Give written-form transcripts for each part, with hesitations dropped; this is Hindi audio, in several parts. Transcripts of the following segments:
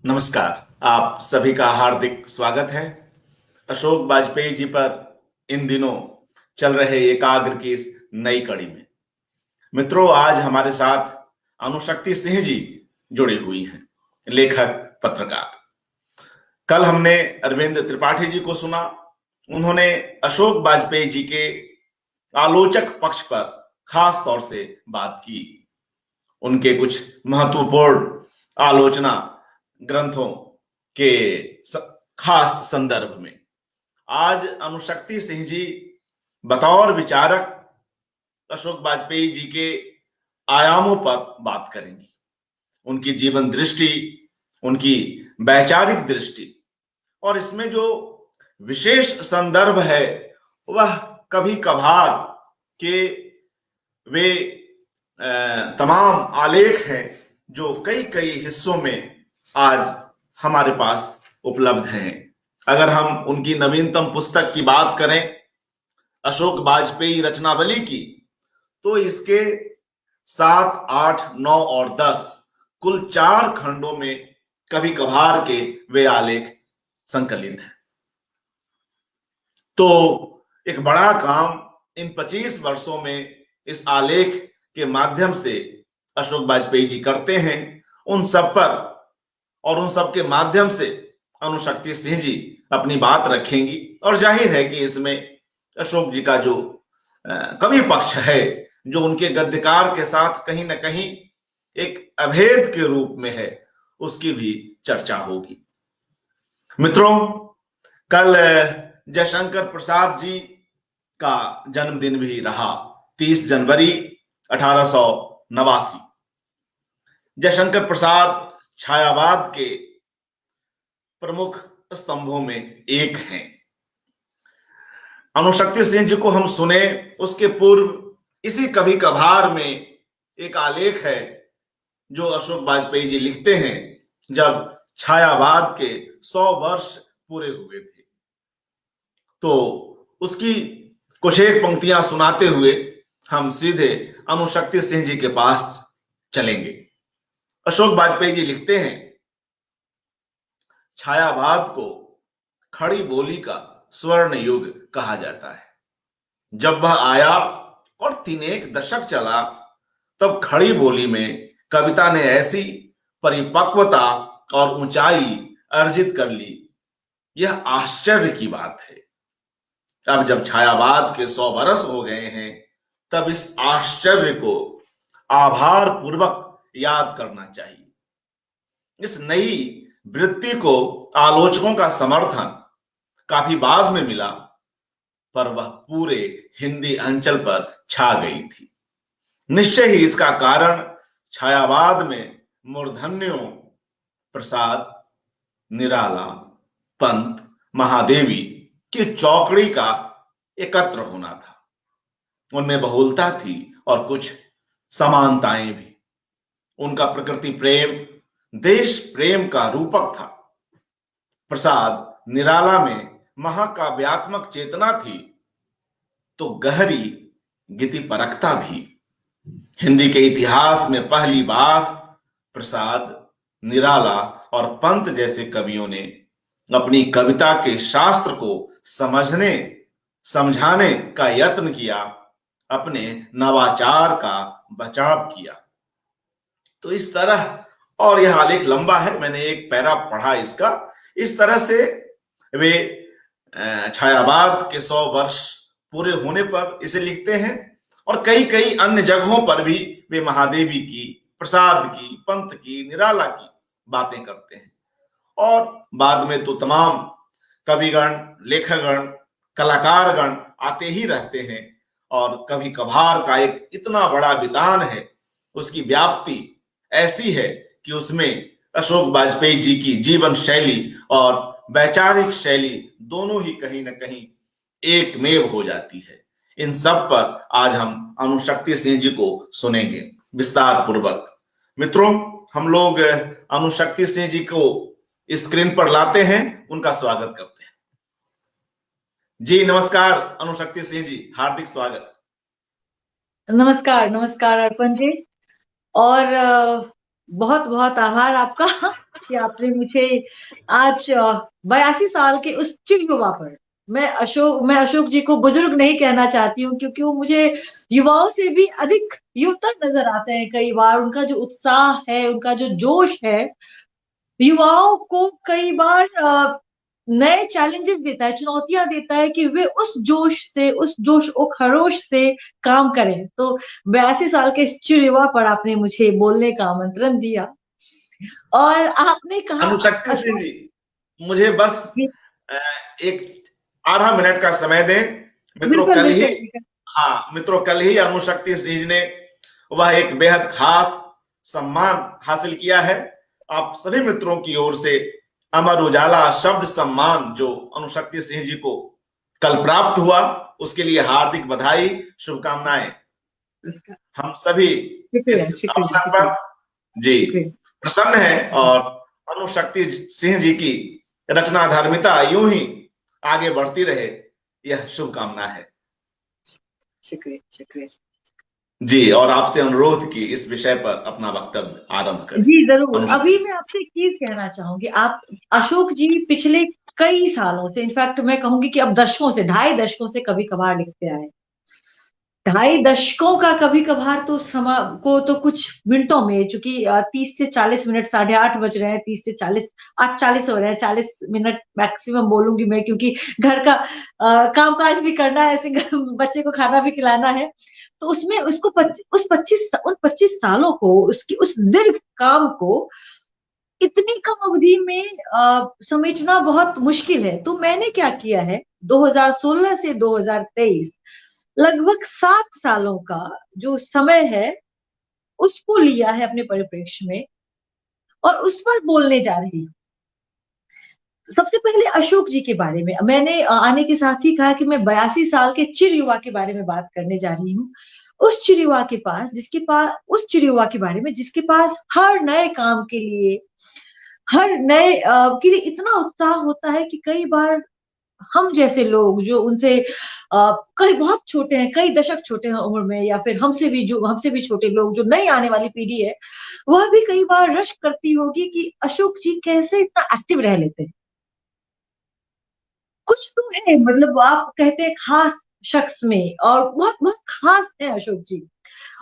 नमस्कार। आप सभी का हार्दिक स्वागत है अशोक वाजपेयी जी पर इन दिनों चल रहे एकाग्र की इस नई कड़ी में। मित्रों, आज हमारे साथ अनुशक्ति सिंह जी जुड़ी हुई हैं, लेखक पत्रकार। कल हमने अरविंद त्रिपाठी जी को सुना। उन्होंने अशोक वाजपेयी जी के आलोचक पक्ष पर खास तौर से बात की, उनके कुछ महत्वपूर्ण आलोचना ग्रंथों के खास संदर्भ में। आज अनुशक्ति सिंह जी बतौर विचारक अशोक वाजपेयी जी के आयामों पर बात करेंगी। उनकी जीवन दृष्टि, उनकी वैचारिक दृष्टि, और इसमें जो विशेष संदर्भ है वह कभी कभार के वे तमाम आलेख हैं जो कई कई हिस्सों में आज हमारे पास उपलब्ध हैं। अगर हम उनकी नवीनतम पुस्तक की बात करें, अशोक वाजपेयी रचनावली की, तो इसके 7, 8, 9 और 10 कुल 4 खंडों में कभी कभार के वे आलेख संकलित हैं। तो एक बड़ा काम इन 25 वर्षों में इस आलेख के माध्यम से अशोक वाजपेयी जी करते हैं। उन सब पर और उन सब के माध्यम से अनुशक्ति सिंह जी अपनी बात रखेंगी। और जाहिर है कि इसमें अशोक जी का जो कवि पक्ष है, जो उनके गद्यकार के साथ कहीं ना कहीं एक अभेद के रूप में है, उसकी भी चर्चा होगी। मित्रों, कल जयशंकर प्रसाद जी का जन्मदिन भी रहा, 30 जनवरी 1889। जयशंकर प्रसाद छायावाद के प्रमुख स्तंभों में एक हैं। अनुशक्ति सिंह जी को हम सुने उसके पूर्व इसी कभी कभार में एक आलेख है जो अशोक वाजपेयी जी लिखते हैं जब छायावाद के 100 वर्ष पूरे हुए थे। तो उसकी कुछ एक पंक्तियां सुनाते हुए हम सीधे अनुशक्ति सिंह जी के पास चलेंगे। अशोक वाजपेयी जी लिखते हैं, छायावाद को खड़ी बोली का स्वर्ण युग कहा जाता है। जब वह आया और 3 दशक चला, तब खड़ी बोली में कविता ने ऐसी परिपक्वता और ऊंचाई अर्जित कर ली, यह आश्चर्य की बात है। अब जब छायावाद के 100 बरस हो गए हैं, तब इस आश्चर्य को आभार पूर्वक याद करना चाहिए। इस नई वृत्ति को आलोचकों का समर्थन काफी बाद में मिला, पर वह पूरे हिंदी अंचल पर छा गई थी। निश्चय ही इसका कारण छायावाद में मूर्धन्यों प्रसाद, निराला, पंत, महादेवी की चौकड़ी का एकत्र होना था। उनमें बहुलता थी और कुछ समानताएं भी। उनका प्रकृति प्रेम, देश प्रेम का रूपक था। प्रसाद निराला में महाकाव्यात्मक चेतना थी, तो गहरी गीतिपरकता भी। हिंदी के इतिहास में पहली बार प्रसाद, निराला और पंत जैसे कवियों ने अपनी कविता के शास्त्र को समझने समझाने का यत्न किया, अपने नवाचार का बचाव किया। तो इस तरह, और यह आलेख लंबा है, मैंने एक पैरा पढ़ा इसका। इस तरह से वे छायावाद के 100 वर्ष पूरे होने पर इसे लिखते हैं, और कई कई अन्य जगहों पर भी वे महादेवी की, प्रसाद की, पंत की, निराला की बातें करते हैं। और बाद में तो तमाम कविगण, लेखकगण, कलाकारगण आते ही रहते हैं, और कभी कभार का एक इतना बड़ा वितान है, उसकी व्याप्ति ऐसी है कि उसमें अशोक वाजपेयी जी की जीवन शैली और वैचारिक शैली दोनों ही कहीं ना कहीं एकमेव हो जाती है। इन सब पर आज हम अनुशक्ति सिंह जी को सुनेंगे विस्तार पूर्वक। मित्रों, हम लोग अनुशक्ति सिंह जी को स्क्रीन पर लाते हैं, उनका स्वागत करते हैं। जी नमस्कार अनुशक्ति सिंह जी, हार्दिक स्वागत। नमस्कार। नमस्कार अर्पण जी, और बहुत बहुत आभार आपका कि आपने मुझे आज 82 साल के उस चिर युवा पर, मैं अशोक जी को बुजुर्ग नहीं कहना चाहती हूँ, क्योंकि वो मुझे युवाओं से भी अधिक युवतर नजर आते हैं। कई बार उनका जो उत्साह है, उनका जो जोश है, युवाओं को कई बार नए चैलेंजेस देता है, चुनौतियां देता है कि वे उस जोश और खरोश से काम करें। तो 82 साल के इस चिर युवा पर आपने मुझे बोलने का आमंत्रण दिया और आपने कहा अनुशक्ति सिंह अशोक जी, मुझे बस जी। अ, एक आधा मिनट का समय दें। मित्रों, बिल्कुल कल ही, बिल्कुल बिल्कुल। हाँ मित्रों, कल ही अनुशक्ति सिंह जी ने वह एक बेहद खास सम्मान हासिल किया है। आप सभी मित्रों की ओर से अमर उजाला शब्द सम्मान जो अनुशक्ति सिंह जी को कल प्राप्त हुआ, उसके लिए हार्दिक बधाई, शुभकामनाएं। उसका हम सभी शुक्रिया इस शुक्रिया अवसर पर शुक्रिया जी शुक्रिया। प्रसन्न है, और अनुशक्ति सिंह जी की रचना धर्मिता यूं ही आगे बढ़ती रहे, यह शुभकामना है। शुक्रिया शुक्रिया। जी, और आपसे अनुरोध की इस विषय पर अपना वक्तव्य आरंभ करें। जी जरूर। अनुशक्ति अभी मैं आपसे एक चीज कहना चाहूंगी। आप अशोक जी पिछले कई सालों से, इनफैक्ट मैं कहूंगी कि अब दशकों से, 2.5 दशकों से कभी कभार लिखते आए। 2.5 दशकों का कभी कभार तो समा को तो कुछ मिनटों में, चूंकि 30 से 40 मिनट, 8:30 बज रहे हैं, 30 से 40, 8:40 हो रहे हैं, 40 मिनट मैक्सिमम बोलूंगी मैं, क्योंकि घर का कामकाज भी करना है, बच्चे को खाना भी खिलाना है। तो उसमें उसको उन 25 सालों को, उसकी उस दीर्घ काम को इतनी कम अवधि में समेटना बहुत मुश्किल है। तो मैंने क्या किया है, 2016 से 2023, लगभग 7 सालों का जो समय है, उसको लिया है अपने परिप्रेक्ष्य में और उस पर बोलने जा रही हूँ। सबसे पहले अशोक जी के बारे में मैंने आने के साथ ही कहा कि मैं 82 साल के चिर युवा के बारे में बात करने जा रही हूँ। उस चिर युवा के पास, जिसके पास, उस चिर युवा के बारे में जिसके पास हर नए काम के लिए, हर नए के लिए इतना उत्साह होता है कि कई बार हम जैसे लोग जो उनसे कई बहुत छोटे हैं, कई दशक छोटे हैं उम्र में, या फिर हमसे भी छोटे लोग, जो नई आने वाली पीढ़ी है, वह भी कई बार रश करती होगी कि अशोक जी कैसे इतना एक्टिव रह लेते हैं। कुछ तो है, मतलब आप कहते हैं खास शख्स में, और बहुत बहुत खास है अशोक जी।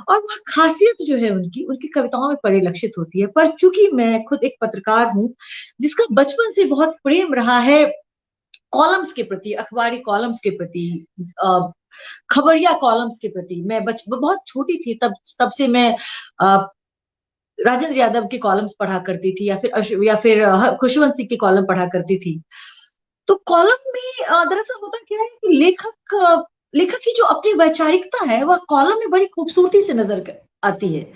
और वह खासियत जो है उनकी उनकी कविताओं में परिलक्षित होती है। पर चूंकि मैं खुद एक पत्रकार हूँ जिसका बचपन से बहुत प्रेम रहा है कॉलम्स के प्रति, अखबारी कॉलम्स के प्रति, अ, खबरिया कॉलम्स के प्रति, मैं बहुत छोटी थी तब तब से मैं अ, राजेंद्र यादव के कॉलम्स पढ़ा करती थी, या फिर खुशवंत सिंह के कॉलम पढ़ा करती थी। तो कॉलम में दरअसल होता क्या है कि लेखक की जो अपनी वैचारिकता है, वह कॉलम में बड़ी खूबसूरती से आती है।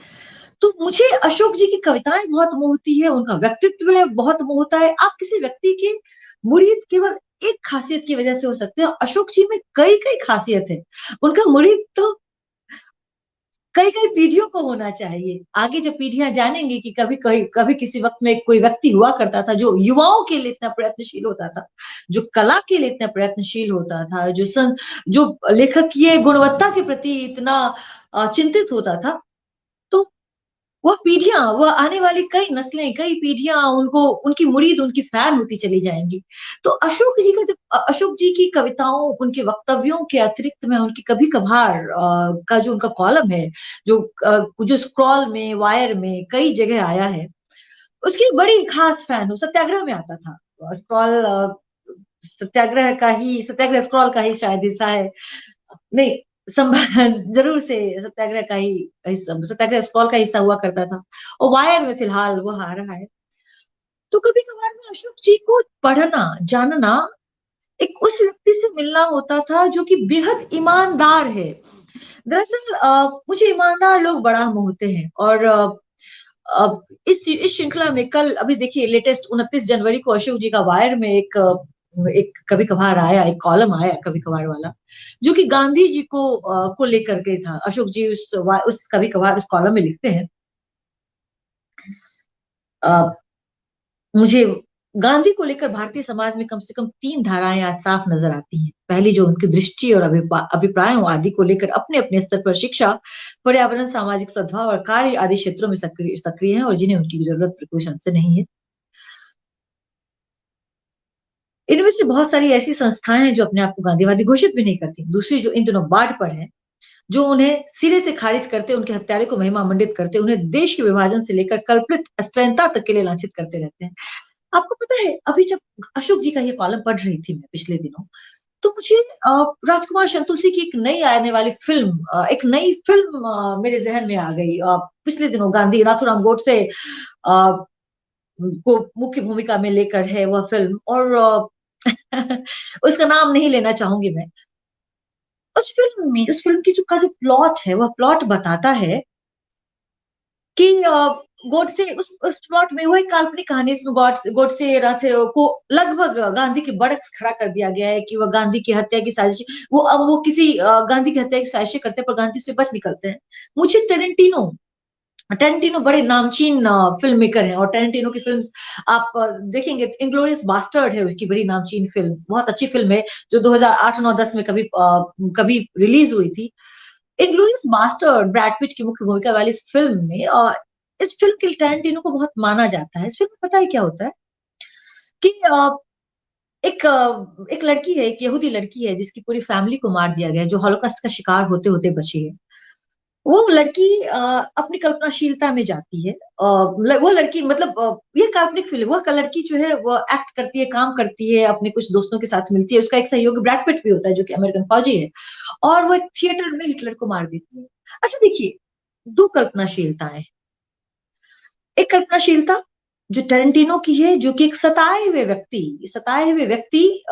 तो मुझे अशोक जी की कविताएं बहुत मोहती है, उनका व्यक्तित्व है बहुत मोहता है। आप किसी व्यक्ति के मुरीद केवल एक खासियत की वजह से हो सकते हैं, अशोक जी में कई कई खासियत है। उनका मुरीद तो कई कई पीढ़ियों को होना चाहिए। आगे जब पीढ़ियां जानेंगी कि कभी कभी कभी किसी वक्त में कोई व्यक्ति हुआ करता था जो युवाओं के लिए इतना प्रयत्नशील होता था, जो कला के लिए इतना प्रयत्नशील होता था, जो लेखकीय गुणवत्ता के प्रति इतना चिंतित होता था, तो वह आने वाली कई नस्लें, कई पीढ़ियां उनको, उनकी मुरीद, उनकी फैन होती चली जाएंगी। तो अशोक जी की कविताओं, उनके वक्तव्यों के अतिरिक्त मैं उनकी कभी कभार का जो उनका कॉलम है, जो स्क्रॉल में, वायर में कई जगह आया है, उसकी बड़ी खास फैन हूँ। सत्याग्रह में आता था स्क्रॉल, सत्याग्रह स्क्रॉल का ही शायद हिस्सा है, नहीं, जरूर से सत्याग्रह का ही हिस्सा, सत्याग्रह स्क्रॉल का हिस्सा हुआ करता था, और वायर में फिलहाल वो आ रहा है। तो कभी कभार में अशोक जी को पढ़ना, जानना, एक उस व्यक्ति से मिलना होता था जो कि बेहद ईमानदार है। दरअसल मुझे ईमानदार लोग बड़ा मोहते हैं, और इस श्रृंखला में कल, अभी देखिए, लेटेस्ट 29 जनवरी को अशोक जी का वायर में एक कभी कभार आया, एक कॉलम आया कभी कभार वाला, जो कि गांधी जी को लेकर के था। अशोक जी उस कभी कभार उस कॉलम में लिखते हैं, अ, मुझे गांधी को लेकर भारतीय समाज में कम से कम 3 धाराएं आज साफ नजर आती हैं। पहली, जो उनकी दृष्टि और अभिप्रायों आदि को लेकर अपने अपने स्तर पर शिक्षा, पर्यावरण, सामाजिक सद्भाव और कार्य आदि क्षेत्रों में सक्रिय हैं, और जिन्हें उनकी जरूरत कोई संशय नहीं है। इनमें से बहुत सारी ऐसी संस्थाएं हैं जो अपने आप को गांधीवादी घोषित भी नहीं करती, दूसरी जो इन दिनों बाढ़ पर है, जो उन्हें सिरे से खारिज करते, उनके हत्यारे को महिमा मंडित करते, उन्हें देश के विभाजन से लेकर कल्पित अस्त्रहीनता तक के लिए लांछित करते रहते हैं। आपको पता है, अभी जब अशोक जी का ये कॉलम पढ़ रही थी मैं पिछले दिनों, तो मुझे राजकुमार संतोषी की एक नई आने वाली फिल्म, एक नई फिल्म मेरे जहन में आ गई। पिछले दिनों गांधी नाथूराम गोडसे को मुख्य भूमिका में लेकर है वह फिल्म, और उसका नाम नहीं लेना चाहूंगी मैं। उस फिल्म की जो प्लॉट है, वह प्लॉट बताता है कि गोडसे, उस प्लॉट में वो एक काल्पनिक कहानी, इसमें गोडसे रथ को लगभग गांधी के बरक्स खड़ा कर दिया गया है कि वह गांधी की हत्या की साजिश, वो अब वो किसी गांधी की हत्या की साजिश करते हैं, पर गांधी से बच निकलते हैं। मुझे टेरेंटिनो टेरेंटिनो बड़े नामचीन फिल्म मेकर हैं, और टेरेंटिनो की फिल्म्स आप देखेंगे, इनग्लोरियस बास्टर्ड है उसकी बड़ी नामचीन फिल्म, बहुत अच्छी फिल्म है, जो 2008 9 10 में कभी रिलीज हुई थी। इनग्लोरियस बास्टर्ड, ब्रैड पिट की मुख्य भूमिका वाली इस फिल्म में, इस फिल्म के लिए टैरेंटिनो को बहुत माना जाता है। इस फिल्म में पता है क्या होता है कि एक लड़की है, एक यहूदी लड़की है जिसकी पूरी फैमिली को मार दिया गया है, जो हॉलोकॉस्ट का शिकार होते होते बची है। वो लड़की अपनी कल्पनाशीलता में जाती है। वो लड़की, मतलब ये काल्पनिक फिल्म, वह लड़की जो है वो एक्ट करती है, काम करती है, अपने कुछ दोस्तों के साथ मिलती है, उसका एक सहयोगी ब्रैड पिट भी होता है जो कि अमेरिकन फौजी है, और वो एक थिएटर में हिटलर को मार देती है। अच्छा देखिए, दो कल्पनाशीलताएं, एक कल्पनाशीलता जो टेरेंटिनो की है, जो कि एक सताए हुए व्यक्ति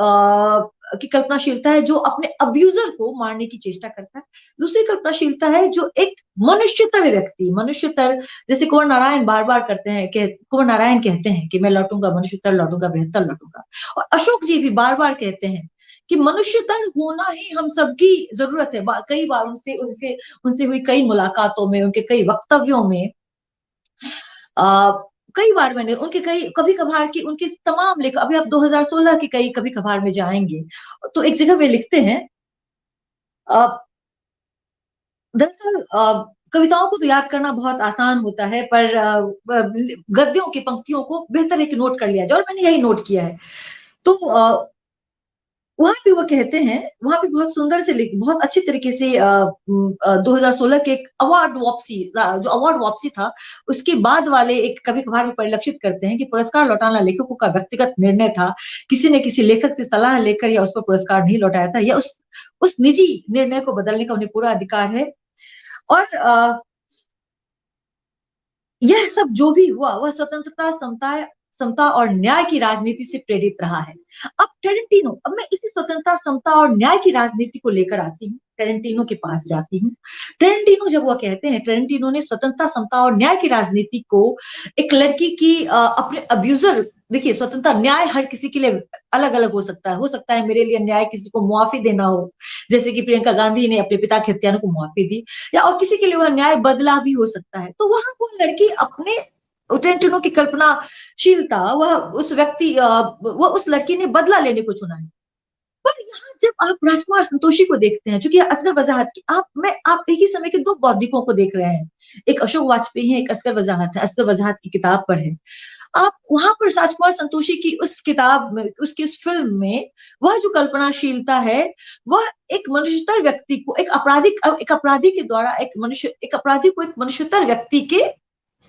की कल्पनाशीलता है, जो अपने अब्यूजर को मारने की चेष्टा करता है। दूसरी कल्पनाशीलता है जो एक मनुष्यतर, जैसे कुंवर नारायण बार बार कुंवर नारायण कहते हैं कि मैं लौटूंगा, मनुष्यतर लौटूंगा, बृहत्तर लौटूंगा। और अशोक जी भी बार बार कहते हैं कि मनुष्यतर होना ही हम सबकी जरूरत है। कई बार उनसे उनसे उनसे हुई कई मुलाकातों में, उनके कई वक्तव्यों में, आ, कई बार मैंने उनके कई कभी कभार की उनकी तमाम लेख, अभी आप 2016 के कई कभी कभार में जाएंगे तो एक जगह वे लिखते हैं, अ, दरअसल कविताओं को तो याद करना बहुत आसान होता है, पर गद्यों की पंक्तियों को बेहतर है कि नोट कर लिया जाए, और मैंने यही नोट किया है। तो वहां पे वो कहते हैं, वहां पे बहुत सुंदर से बहुत अच्छी तरीके से 2016 के एक जो अवार्ड वापसी था, उसके बाद वाले एक कभी कभार में परिलक्षित करते हैं कि पुरस्कार लौटाना लेखकों का व्यक्तिगत निर्णय था, किसी ने किसी लेखक से सलाह लेकर या उस पर पुरस्कार नहीं लौटाया था, या उस निजी निर्णय को बदलने का उन्हें पूरा अधिकार है। और यह सब जो भी हुआ वह स्वतंत्रता, समता और न्याय की राजनीति से प्रेरित रहा है। अब मैं इसी स्वतंत्रता, समता और न्याय की राजनीति को लेकर आती हूँ, टेरेंटिनो के पास जाती हूँ। टेरेंटिनो जब वह कहते हैं, टेरेंटिनो ने स्वतंत्रता, समता और न्याय की राजनीति को एक लड़की की अपने अब्यूजर, देखिए स्वतंत्रता न्याय हर किसी के लिए अलग अलग हो सकता है मेरे लिए न्याय किसी को मुआफी देना हो, जैसे कि प्रियंका गांधी ने अपने पिता की हत्यारों को मुआफी दी, या और किसी के लिए वह न्याय बदला भी हो सकता है। तो वहां वो लड़की अपने टेरेंटिनो की कल्पनाशीलता, वह उस लड़की ने बदला लेने को चुना है। पर यहाँ जब आप राजकुमार संतोषी को देखते हैं, चूंकि असगर वजाहत की आप एक ही समय के दो बौद्धिकों को देख रहे हैं, एक अशोक वाजपेयी है, एक असगर वजाहत है, असगर वजाहत की किताब पर है। आप वहां पर राजकुमार संतोषी की उस किताब में, उसकी उस फिल्म में, वह जो कल्पनाशीलता है, वह एक मनुष्यतर व्यक्ति को, एक अपराधी के द्वारा एक अपराधी को एक मनुष्यतर व्यक्ति के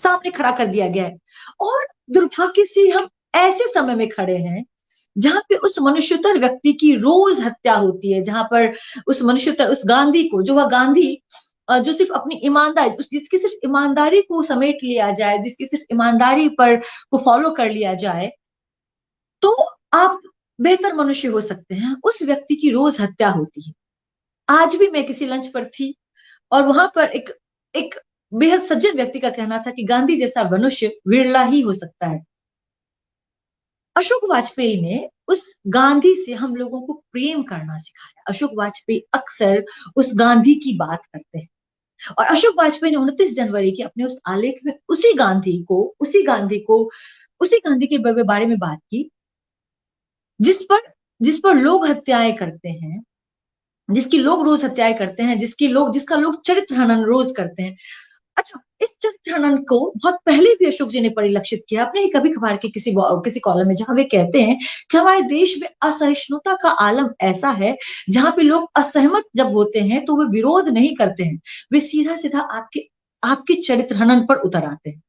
सामने खड़ा कर दिया गया है। और दुर्भाग्य से हम ऐसे समय में खड़े हैं जहां पे उस मनुष्यतर व्यक्ति की रोज हत्या होती है, जहां पर उस गांधी को, जो वह गांधी जो सिर्फ अपनी ईमानदारी, जिसकी सिर्फ ईमानदारी को समेट लिया जाए, जिसकी सिर्फ ईमानदारी पर को फॉलो कर लिया जाए, तो आप बेहतर मनुष्य हो सकते हैं, उस व्यक्ति की रोज हत्या होती है। आज भी मैं किसी लंच पर थी, और वहां पर एक बेहद सज्जन व्यक्ति का कहना था कि गांधी जैसा मनुष्य विरला ही हो सकता है। अशोक वाजपेयी ने उस गांधी से हम लोगों को प्रेम करना सिखाया। अशोक वाजपेयी अक्सर उस गांधी की बात करते हैं, और अशोक वाजपेयी ने 29 जनवरी के अपने उस आलेख में उसी गांधी के बारे में बात की, जिस पर लोग हत्याएं करते हैं, जिसकी लोग रोज हत्याएं करते हैं, जिसका लोग चरित्र हनन रोज करते हैं। अच्छा, इस चरित्र हनन को बहुत पहले भी अशोक जी ने परिलक्षित किया अपने ही कभी कभार के किसी कॉलम में, जहां वे कहते हैं कि हमारे देश में असहिष्णुता का आलम ऐसा है जहां पे लोग असहमत जब होते हैं तो वे विरोध नहीं करते हैं, वे सीधा सीधा आपके आपके चरित्र हनन पर उतर आते हैं।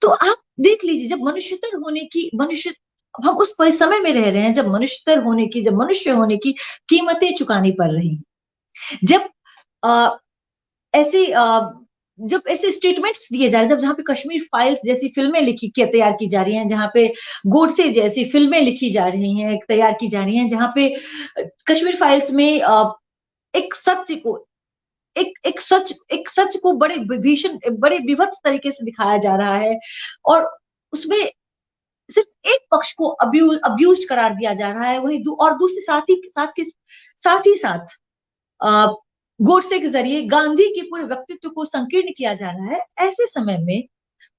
तो आप देख लीजिए, जब मनुष्यतर होने की मनुष्य हम उस समय में रह रहे हैं जब मनुष्यतर होने की, जब मनुष्य होने की कीमतें चुकानी पड़ रही हैं, जब आ, ऐसे जब ऐसे स्टेटमेंट्स दिए जा रहे हैं, जब जहां पे कश्मीर फाइल्स जैसी फिल्में लिखी के तैयार की जा रही हैं, जहां पे गोडसे जैसी फिल्में लिखी जा रही हैं, तैयार की जा रही हैं, जहां पे कश्मीर फाइल्स में एक सत्य को एक सच को बड़े भीषण, बड़े विभत्स तरीके से दिखाया जा रहा है, और उसमें सिर्फ एक पक्ष को अब्यूज करार दिया जा रहा है, वही और दूसरे साथ ही साथ गोडसे के जरिए गांधी के पूरे व्यक्तित्व को संकीर्ण किया जा रहा है। ऐसे समय में